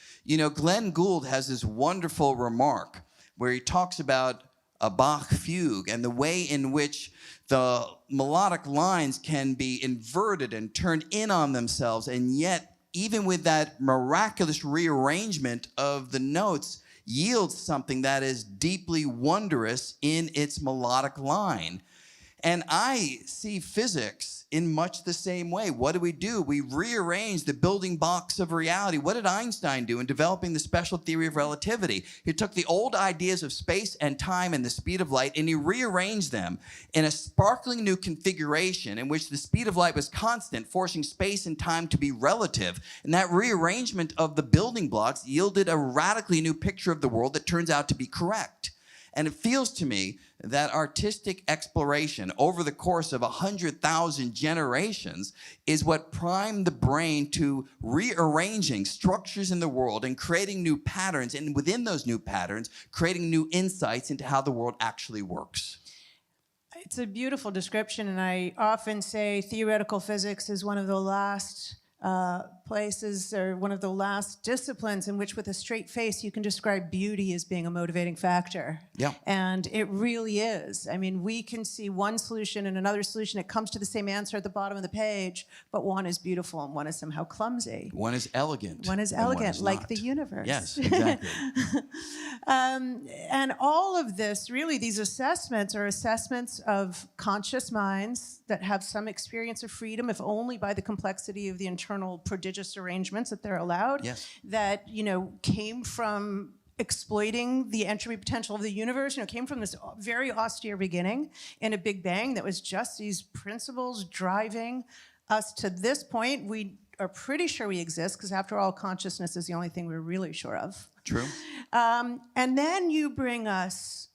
Glenn Gould has this wonderful remark where he talks about a Bach fugue and the way in which the melodic lines can be inverted and turned in on themselves, and yet, even with that miraculous rearrangement of the notes, yields something that is deeply wondrous in its melodic line. And I see physics in much the same way. What do? We rearrange the building blocks of reality. What did Einstein do in developing the special theory of relativity? He took the old ideas of space and time and the speed of light, and he rearranged them in a sparkling new configuration in which the speed of light was constant, forcing space and time to be relative. And that rearrangement of the building blocks yielded a radically new picture of the world that turns out to be correct. And it feels to me that artistic exploration over the course of 100,000 generations is what primed the brain to rearranging structures in the world and creating new patterns, and within those new patterns, creating new insights into how the world actually works. It's a beautiful description, and I often say theoretical physics is one of the last places, or one of the last disciplines in which with a straight face you can describe beauty as being a motivating factor. Yeah. And it really is. I mean, we can see one solution and another solution. It comes to the same answer at the bottom of the page, but one is beautiful and one is somehow clumsy. One is elegant. One is elegant, like the universe. Yes, exactly. And all of this, really, these assessments are assessments of conscious minds that have some experience of freedom, if only by the complexity of the internal prodigious arrangements that they're allowed, yes, that came from exploiting the entropy potential of the universe, came from this very austere beginning in a Big Bang that was just these principles driving us to this point. We are pretty sure we exist, because after all, consciousness is the only thing we're really sure of. True. And then you bring us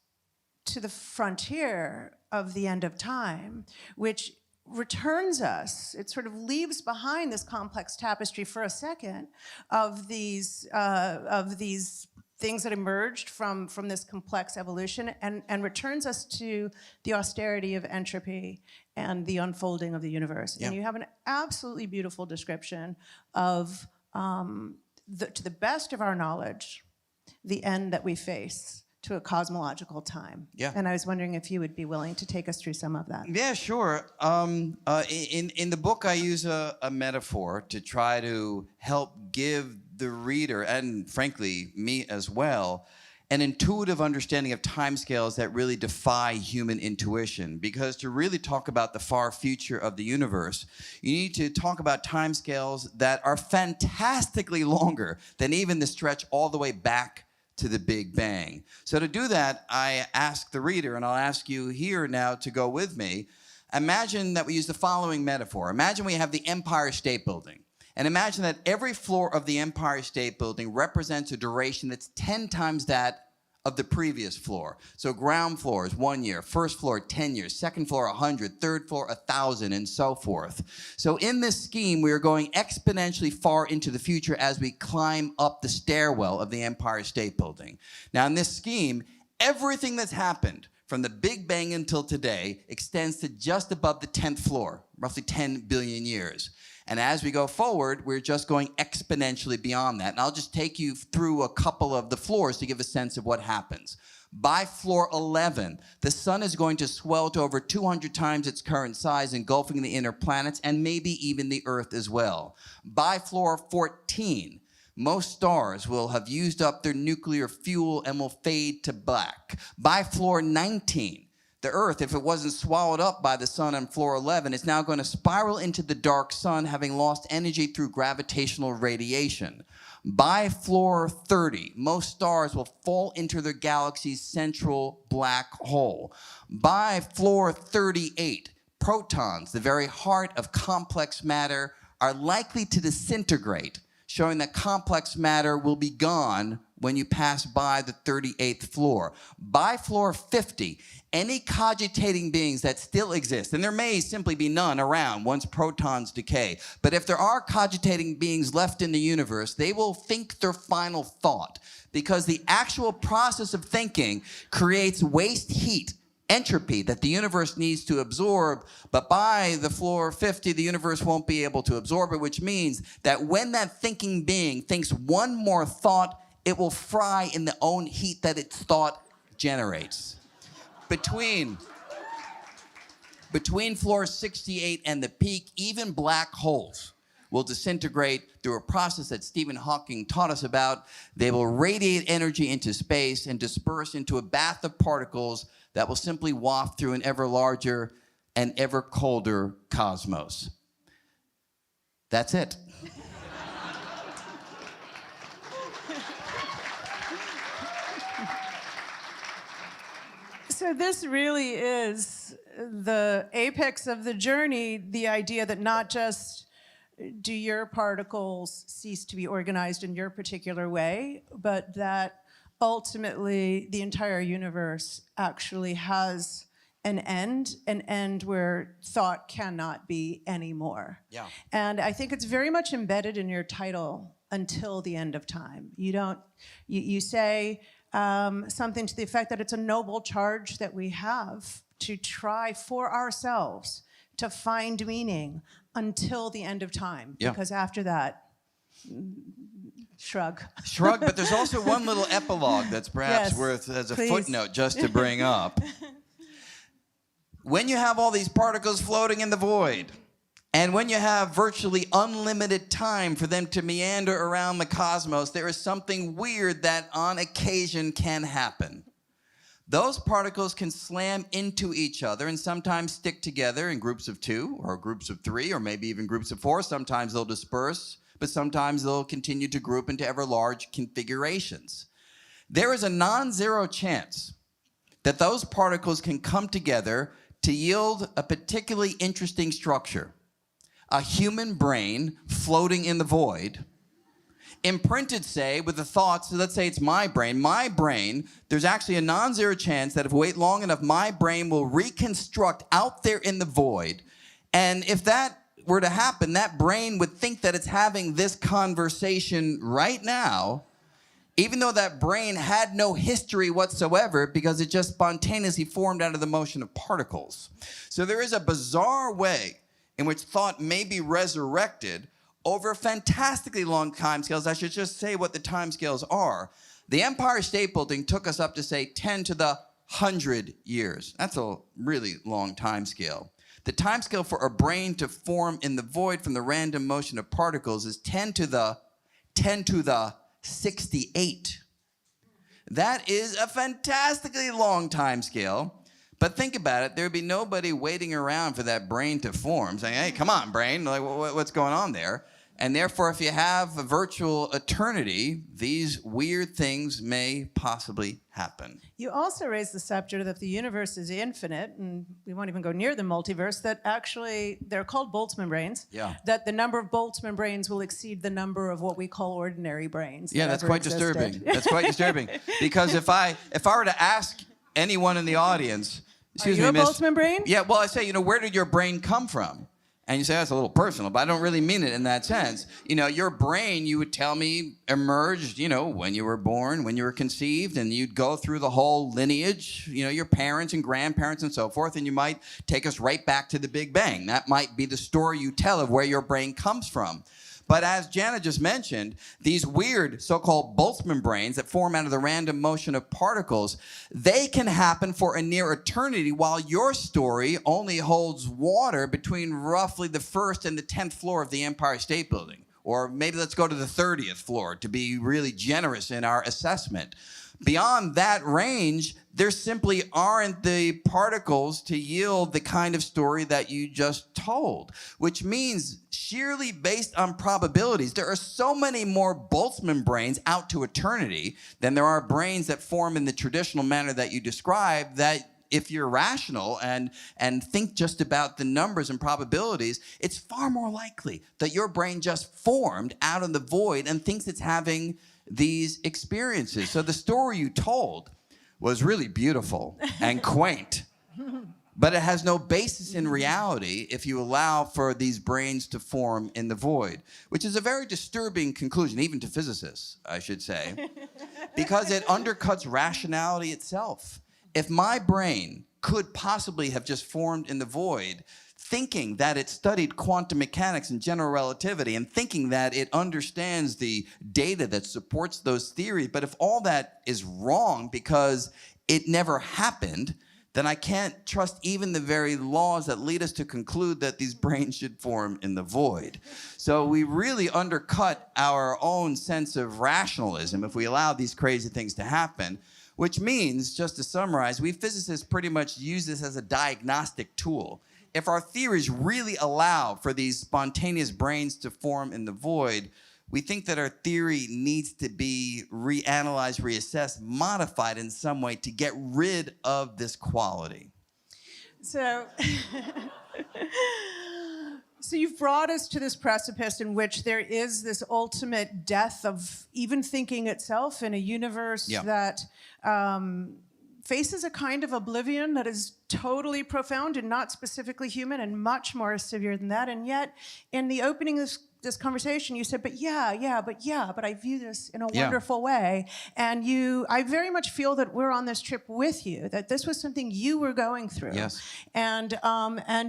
to the frontier of the end of time, which returns us, it sort of leaves behind this complex tapestry for a second of these things that emerged from this complex evolution, and returns us to the austerity of entropy and the unfolding of the universe. Yeah. And you have an absolutely beautiful description of, to the best of our knowledge, the end that we face to a cosmological time. Yeah. And I was wondering if you would be willing to take us through some of that. Yeah, sure. In the book, I use a metaphor to try to help give the reader, and frankly, me as well, an intuitive understanding of timescales that really defy human intuition. Because to really talk about the far future of the universe, you need to talk about timescales that are fantastically longer than even the stretch all the way back to the Big Bang. So to do that, I ask the reader, and I'll ask you here now to go with me. Imagine that we use the following metaphor. Imagine we have the Empire State Building. And imagine that every floor of the Empire State Building represents a duration that's 10 times that of the previous floor. So ground floor is 1 year, first floor 10 years, second floor 100, third floor 1,000, and so forth. So in this scheme, we are going exponentially far into the future as we climb up the stairwell of the Empire State Building. Now in this scheme, everything that's happened from the Big Bang until today extends to just above the 10th floor, roughly 10 billion years. And as we go forward, we're just going exponentially beyond that. And I'll just take you through a couple of the floors to give a sense of what happens. By floor 11, the sun is going to swell to over 200 times its current size, engulfing the inner planets and maybe even the Earth as well. By floor 14, most stars will have used up their nuclear fuel and will fade to black. By floor 19, the Earth, if it wasn't swallowed up by the sun on floor 11, is now going to spiral into the dark sun, having lost energy through gravitational radiation. By floor 30, most stars will fall into their galaxy's central black hole. By floor 38, protons, the very heart of complex matter, are likely to disintegrate, showing that complex matter will be gone when you pass by the 38th floor. By floor 50, any cogitating beings that still exist, and there may simply be none around once protons decay, but if there are cogitating beings left in the universe, they will think their final thought, because the actual process of thinking creates waste heat, entropy, that the universe needs to absorb, but by the floor 50, the universe won't be able to absorb it, which means that when that thinking being thinks one more thought, it will fry in the own heat that its thought generates. Between floor 68 and the peak, even black holes will disintegrate through a process that Stephen Hawking taught us about. They will radiate energy into space and disperse into a bath of particles that will simply waft through an ever larger and ever colder cosmos. That's it. So this really is the apex of the journey, the idea that not just do your particles cease to be organized in your particular way, but that ultimately the entire universe actually has an end where thought cannot be anymore. Yeah. And I think it's very much embedded in your title, Until the End of Time. You say something to the effect that it's a noble charge that we have to try for ourselves to find meaning until the end of time. Yeah. Because after that, shrug. Shrug, but there's also one little epilogue that's perhaps Yes, worth as a please. footnote just to bring up. When you have all these particles floating in the void, and when you have virtually unlimited time for them to meander around the cosmos, there is something weird that on occasion can happen. Those particles can slam into each other and sometimes stick together in groups of 2 or groups of 3 or maybe even groups of 4. Sometimes they'll disperse, but sometimes they'll continue to group into ever large configurations. There is a non-zero chance that those particles can come together to yield a particularly interesting structure. A human brain floating in the void, imprinted, say, with the thoughts, so let's say it's my brain, there's actually a non-zero chance that if we wait long enough, my brain will reconstruct out there in the void. And if that were to happen, that brain would think that it's having this conversation right now, even though that brain had no history whatsoever because it just spontaneously formed out of the motion of particles. So there is a bizarre way in which thought may be resurrected over fantastically long timescales. I should just say what the timescales are. The Empire State Building took us up to, say, 10 to the 100 years. That's a really long timescale. The timescale for a brain to form in the void from the random motion of particles is 10 to the 68. That is a fantastically long timescale. But think about it, there'd be nobody waiting around for that brain to form, saying, hey, come on, brain, like, what's going on there? And therefore, if you have a virtual eternity, these weird things may possibly happen. You also raise the subject that if the universe is infinite, and we won't even go near the multiverse, that actually, they're called Boltzmann brains, Yeah. that the number of Boltzmann brains will exceed the number of what we call ordinary brains. Yeah, that's quite existed. disturbing. That's quite disturbing. Because if I were to ask anyone in the audience, excuse Are you me, a miss, Boltzmann brain? Yeah, well, I say, where did your brain come from? And you say, that's a little personal, but I don't really mean it in that sense. You know, your brain, you would tell me, emerged, you know, when you were born, when you were conceived, and you'd go through the whole lineage, you know, your parents and grandparents and so forth, and you might take us right back to the Big Bang. That might be the story you tell of where your brain comes from. But as Janna just mentioned, these weird so-called Boltzmann brains that form out of the random motion of particles, they can happen for a near eternity, while your story only holds water between roughly the 1st and the 10th floor of the Empire State Building. Or maybe let's go to the 30th floor to be really generous in our assessment. Beyond that range, there simply aren't the particles to yield the kind of story that you just told, which means sheerly based on probabilities, there are so many more Boltzmann brains out to eternity than there are brains that form in the traditional manner that you described, that if you're rational and think just about the numbers and probabilities, it's far more likely that your brain just formed out of the void and thinks it's having these experiences. So the story you told was really beautiful and quaint, but it has no basis in reality if you allow for these brains to form in the void, which is a very disturbing conclusion, even to physicists, I should say, because it undercuts rationality itself. If my brain could possibly have just formed in the void, thinking that it studied quantum mechanics and general relativity and thinking that it understands the data that supports those theories, but if all that is wrong because it never happened, then I can't trust even the very laws that lead us to conclude that these brains should form in the void. So we really undercut our own sense of rationalism if we allow these crazy things to happen, which means, just to summarize, we physicists pretty much use this as a diagnostic tool. If our theories really allow for these spontaneous brains to form in the void, we think that our theory needs to be reanalyzed, reassessed, modified in some way to get rid of this quality. So, so you've brought us to this precipice in which there is this ultimate death of even thinking itself in a universe that faces a kind of oblivion that is totally profound and not specifically human and much more severe than that. And yet, in the opening of this conversation, you said, but I view this in a wonderful way. And I very much feel that we're on this trip with you, that this was something you were going through. Yes. And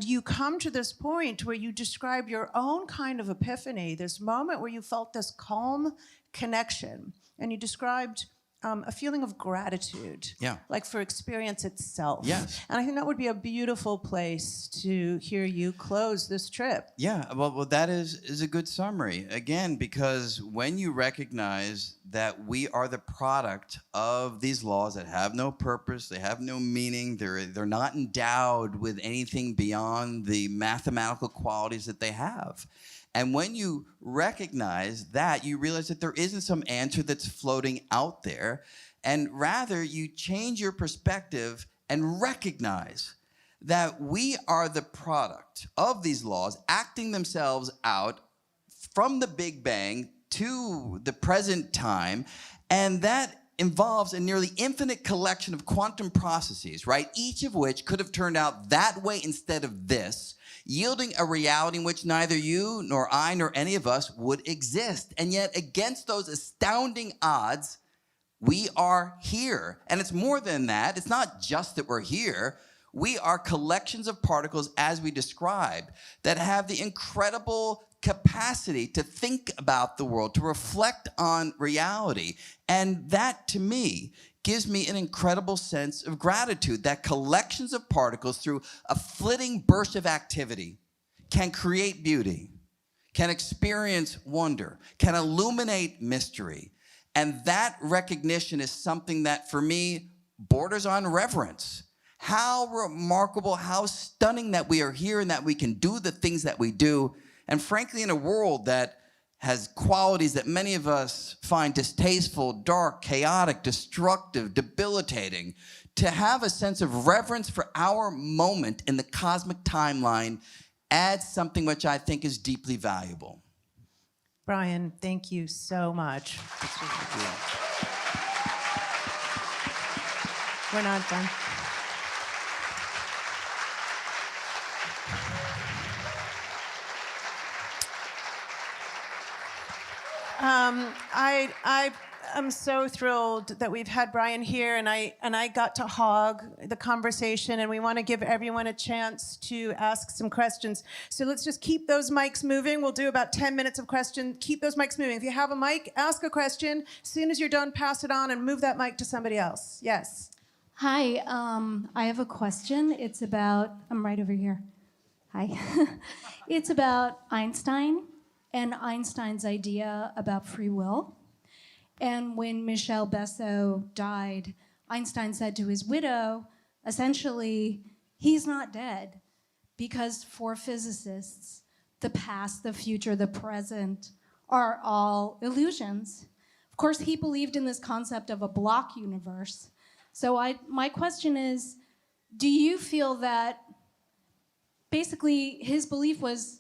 you come to this point where you describe your own kind of epiphany, this moment where you felt this calm connection. And you described a feeling of gratitude, like for experience itself. Yes. And I think that would be a beautiful place to hear you close this trip. Yeah, well that is a good summary. Again, because when you recognize that we are the product of these laws that have no purpose, they have no meaning, they're not endowed with anything beyond the mathematical qualities that they have. And when you recognize that, you realize that there isn't some answer that's floating out there, and rather you change your perspective and recognize that we are the product of these laws acting themselves out from the Big Bang to the present time, and that involves a nearly infinite collection of quantum processes, right? Each of which could have turned out that way instead of this, yielding a reality in which neither you nor I nor any of us would exist. And yet, against those astounding odds, we are here. And it's more than that. It's not just that we're here. We are collections of particles, as we described, that have the incredible capacity to think about the world, to reflect on reality. And that, to me, gives me an incredible sense of gratitude that collections of particles, through a flitting burst of activity, can create beauty, can experience wonder, can illuminate mystery. And that recognition is something that, for me, borders on reverence. How remarkable, how stunning that we are here and that we can do the things that we do. And frankly, in a world that has qualities that many of us find distasteful, dark, chaotic, destructive, debilitating, to have a sense of reverence for our moment in the cosmic timeline adds something which I think is deeply valuable. Brian, thank you so much. We're not done. I'm so thrilled that we've had Brian here, and I got to hog the conversation, and we want to give everyone a chance to ask some questions. So let's just keep those mics moving. We'll do about 10 minutes of questions. Keep those mics moving. If you have a mic, ask a question. As soon as you're done, pass it on and move that mic to somebody else. Yes. Hi, I have a question. It's about, I'm right over here. Hi. It's about Einstein and Einstein's idea about free will. And when Michel Besso died, Einstein said to his widow, essentially, he's not dead, because for physicists, the past, the future, the present are all illusions. Of course, he believed in this concept of a block universe. So my question is, do you feel that basically his belief was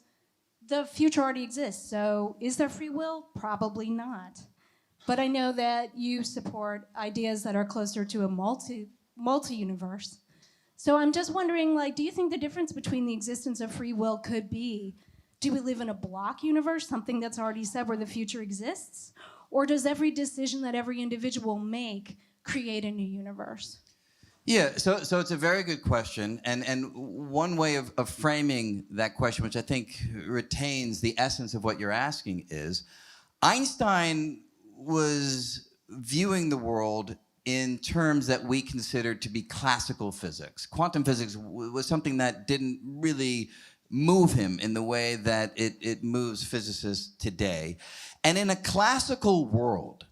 the future already exists, so is there free will? Probably not. But I know that you support ideas that are closer to a multi-universe. So I'm just wondering, like, do you think the difference between the existence of free will could be, do we live in a block universe, something that's already said where the future exists? Or does every decision that every individual make create a new universe? Yeah, so it's a very good question, and one way of framing that question, which I think retains the essence of what you're asking, is Einstein was viewing the world in terms that we considered to be classical physics. Quantum physics was something that didn't really move him in the way that it moves physicists today. And in a classical world,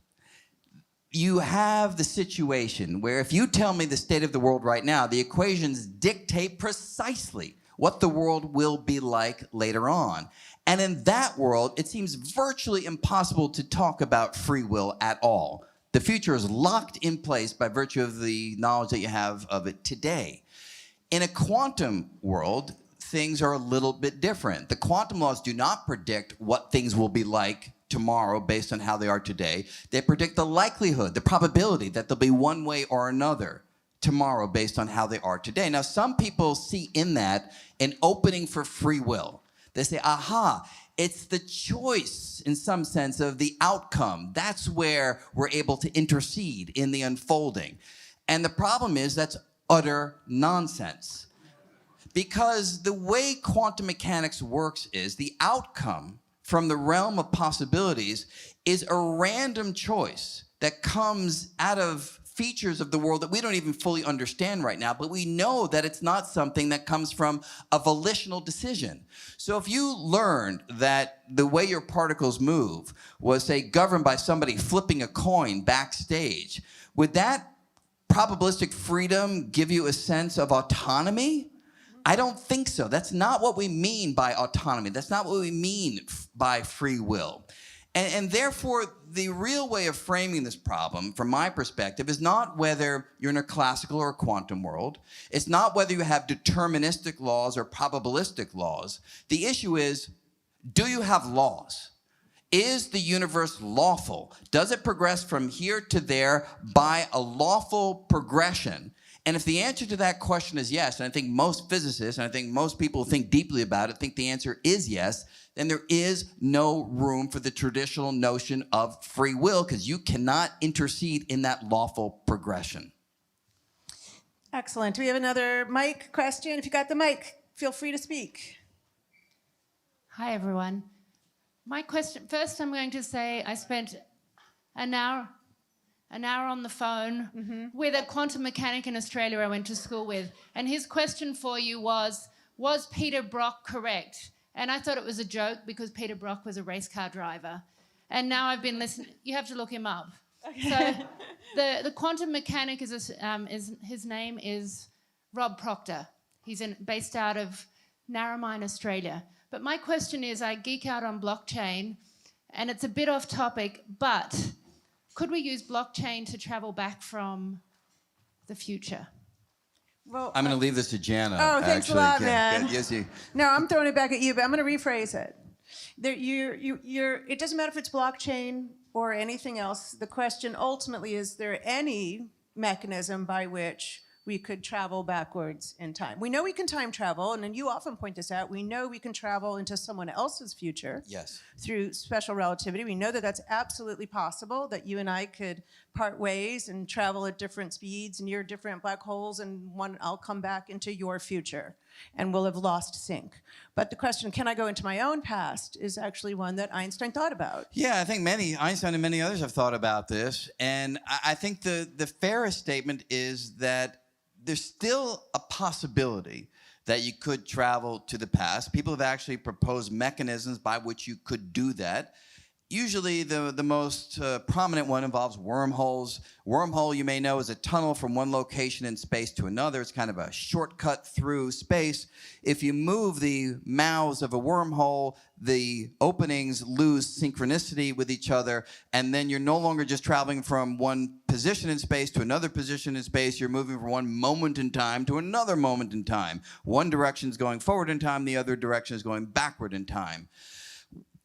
you have the situation where if you tell me the state of the world right now, the equations dictate precisely what the world will be like later on. And in that world, it seems virtually impossible to talk about free will at all. The future is locked in place by virtue of the knowledge that you have of it today. In a quantum world, things are a little bit different. The quantum laws do not predict what things will be like tomorrow based on how they are today. They predict the likelihood, the probability that there'll be one way or another tomorrow based on how they are today. Now, some people see in that an opening for free will. They say, aha, it's the choice, in some sense, of the outcome. That's where we're able to intercede in the unfolding. And the problem is that's utter nonsense. Because the way quantum mechanics works is the outcome from the realm of possibilities is a random choice that comes out of features of the world that we don't even fully understand right now, but we know that it's not something that comes from a volitional decision. So if you learned that the way your particles move was, say, governed by somebody flipping a coin backstage, would that probabilistic freedom give you a sense of autonomy? I don't think so. That's not what we mean by autonomy. That's not what we mean by free will. And therefore, the real way of framing this problem, from my perspective, is not whether you're in a classical or a quantum world. It's not whether you have deterministic laws or probabilistic laws. The issue is, do you have laws? Is the universe lawful? Does it progress from here to there by a lawful progression? And if the answer to that question is yes, and I think most physicists, and I think most people who think deeply about it, think the answer is yes, then there is no room for the traditional notion of free will, because you cannot intercede in that lawful progression. Excellent. Do we have another mic question? If you got the mic, feel free to speak. Hi, everyone. My question, first I'm going to say I spent an hour on the phone with a quantum mechanic in Australia I went to school with. And his question for you was Peter Brock correct? And I thought it was a joke because Peter Brock was a race car driver. And now I've been listening. You have to look him up. Okay. So the quantum mechanic is his name is Rob Proctor. He's based out of Narromine, Australia. But my question is, I geek out on blockchain, and it's a bit off topic, but could we use blockchain to travel back from the future? Well, I'm going to leave this to Janna. Oh, thanks actually. a lot, Yeah, man. yes, you. No, I'm throwing it back at you, but I'm going to rephrase it. It doesn't matter if it's blockchain or anything else. The question ultimately is there any mechanism by which we could travel backwards in time. We know we can time travel, and then you often point this out. We know we can travel into someone else's future Yes. through special relativity. We know that that's absolutely possible, that you and I could part ways and travel at different speeds near different black holes, and I'll come back into your future, and we'll have lost sync. But the question, can I go into my own past, is actually one that Einstein thought about. Yeah, I think Einstein and many others have thought about this. And I think the fairest statement is that there's still a possibility that you could travel to the past. People have actually proposed mechanisms by which you could do that. Usually the most prominent one involves wormholes. Wormhole, you may know, is a tunnel from one location in space to another. It's kind of a shortcut through space. If you move the mouths of a wormhole, the openings lose synchronicity with each other, and then you're no longer just traveling from one position in space to another position in space. You're moving from one moment in time to another moment in time. One direction is going forward in time, the other direction is going backward in time.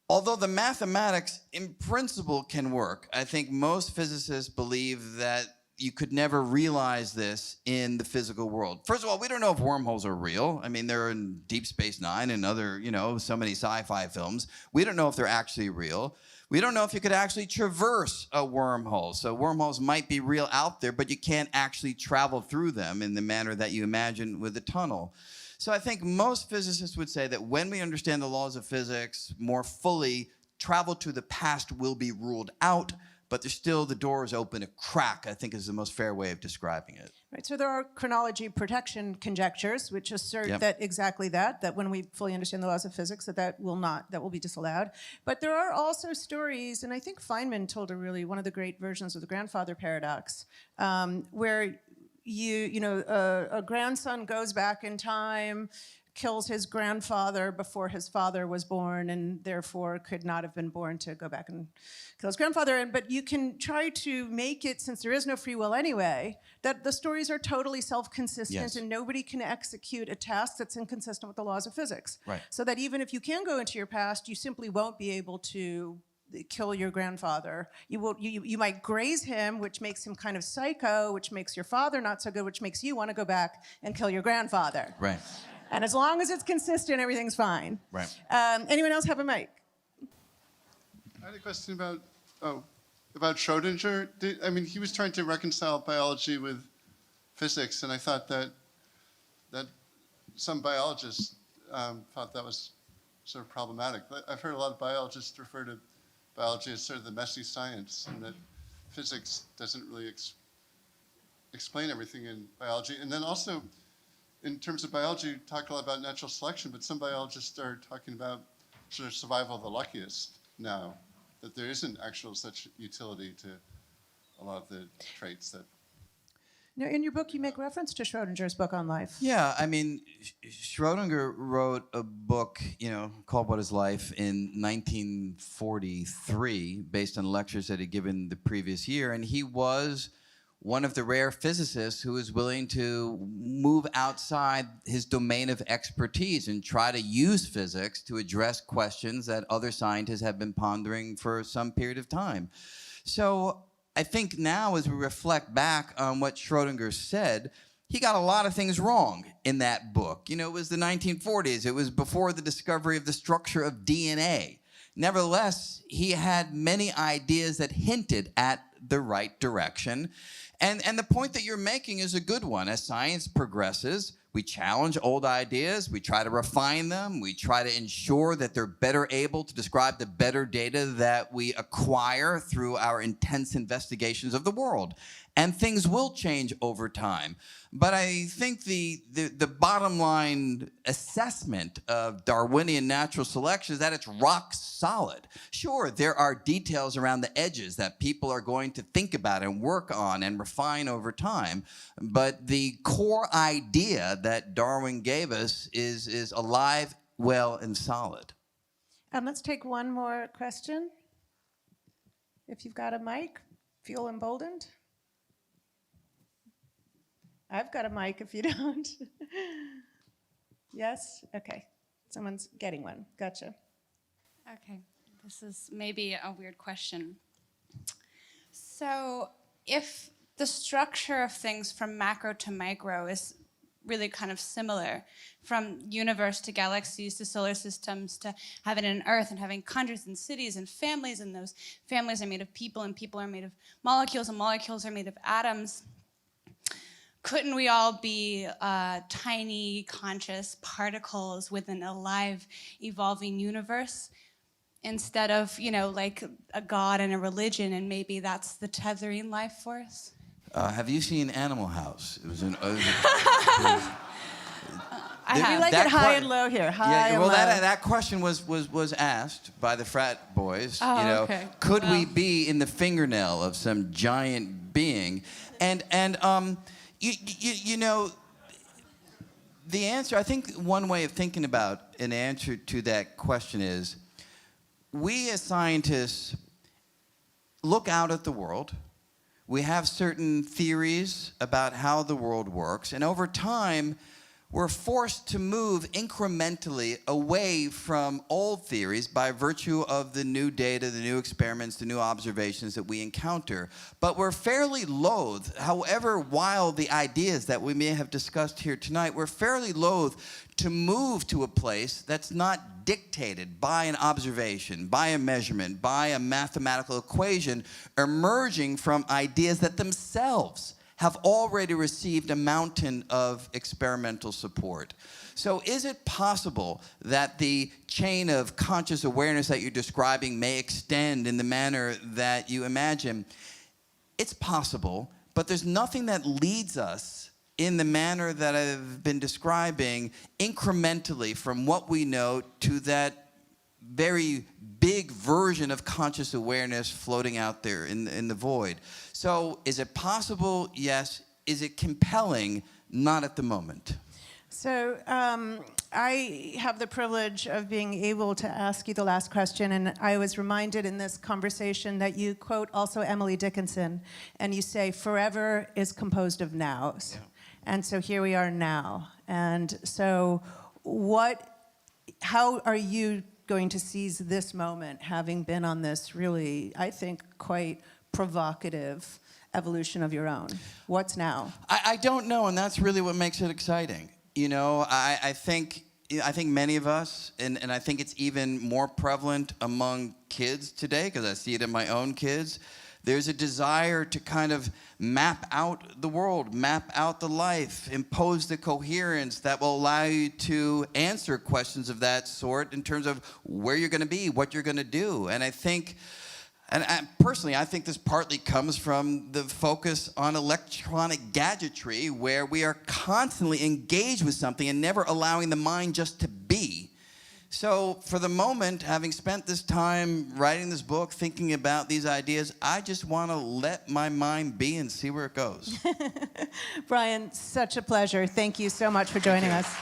Although the mathematics in principle can work, I think most physicists believe that you could never realize this in the physical world. First of all, we don't know if wormholes are real. I mean, they're in Deep Space Nine and other, so many sci-fi films. We don't know if they're actually real. We don't know if you could actually traverse a wormhole. So wormholes might be real out there, but you can't actually travel through them in the manner that you imagine with a tunnel. So I think most physicists would say that when we understand the laws of physics more fully, travel to the past will be ruled out, but there's still the door is open a crack, I think is the most fair way of describing it. Right, so there are chronology protection conjectures which assert that exactly that when we fully understand the laws of physics, that will be disallowed. But there are also stories, and I think Feynman told one of the great versions of the grandfather paradox, where a grandson goes back in time, kills his grandfather before his father was born, and therefore could not have been born to go back and kill his grandfather. But you can try to make it, since there is no free will anyway, that the stories are totally self-consistent, and nobody can execute a task that's inconsistent with the laws of physics. Right. So that even if you can go into your past, you simply won't be able to kill your grandfather. You might graze him, which makes him kind of psycho, which makes your father not so good, which makes you want to go back and kill your grandfather. Right. And as long as it's consistent, everything's fine. Right. Anyone else have a mic? I had a question about Schrodinger. He was trying to reconcile biology with physics, and I thought that some biologists thought that was sort of problematic. I've heard a lot of biologists refer to biology as sort of the messy science, and that physics doesn't really explain everything in biology. And then also, in terms of biology, you talk a lot about natural selection, but some biologists are talking about sort of survival of the luckiest now, that there isn't actual such utility to a lot of the traits that... Now, in your book, you make reference to Schrodinger's book on life. Yeah, Schrodinger wrote a book, called What is Life in 1943, based on lectures that he'd given the previous year, and he was one of the rare physicists who was willing to move outside his domain of expertise and try to use physics to address questions that other scientists have been pondering for some period of time. So I think now, as we reflect back on what Schrodinger said, he got a lot of things wrong in that book. It was the 1940s. It was before the discovery of the structure of DNA. Nevertheless, he had many ideas that hinted at the right direction. And the point that you're making is a good one. As science progresses, we challenge old ideas, we try to refine them, we try to ensure that they're better able to describe the better data that we acquire through our intense investigations of the world. And things will change over time. But I think the bottom line assessment of Darwinian natural selection is that it's rock solid. Sure, there are details around the edges that people are going to think about and work on and refine over time. But the core idea that Darwin gave us is alive, well, and solid. Let's take one more question. If you've got a mic, feel emboldened. I've got a mic if you don't. Yes? Okay. Someone's getting one. Gotcha. Okay. This is maybe a weird question. So if the structure of things from macro to micro is really kind of similar, from universe to galaxies to solar systems to heaven and earth, and having countries and cities and those families are made of people, and people are made of molecules, and molecules are made of atoms. Couldn't we all be tiny, conscious particles within a live, evolving universe, instead of, like a god and a religion, and maybe that's the tethering life force? Have you seen Animal House? It was an. We like it high and low here. High and well, low. that question was asked by the frat boys. Oh, okay. Could we be in the fingernail of some giant being? And you know, the answer. I think one way of thinking about an answer to that question is, we as scientists look out at the world. We have certain theories about how the world works, and over time, we're forced to move incrementally away from old theories by virtue of the new data, the new experiments, the new observations that we encounter. But we're fairly loath, however wild the ideas that we may have discussed here tonight, we're fairly loath to move to a place that's not dictated by an observation, by a measurement, by a mathematical equation emerging from ideas that themselves have already received a mountain of experimental support. So is it possible that the chain of conscious awareness that you're describing may extend in the manner that you imagine? It's possible, but there's nothing that leads us in the manner that I've been describing incrementally from what we know to that very big version of conscious awareness floating out there in the void. So is it possible? Yes. Is it compelling? Not at the moment. So I have the privilege of being able to ask you the last question, and I was reminded in this conversation that you quote also Emily Dickinson, and you say, forever is composed of nows. Yeah. And so here we are now. And so how are you going to seize this moment, having been on this really, I think, quite provocative evolution of your own? What's now? I don't know, and that's really what makes it exciting. You know, I think many of us, and I think it's even more prevalent among kids today, because I see it in my own kids, there's a desire to kind of map out the world, map out the life, impose the coherence that will allow you to answer questions of that sort in terms of where you're going to be, what you're going to do. And I think, personally, I think this partly comes from the focus on electronic gadgetry, where we are constantly engaged with something and never allowing the mind just to be. So for the moment, having spent this time writing this book, thinking about these ideas, I just want to let my mind be and see where it goes. Brian, such a pleasure. Thank you so much for joining us.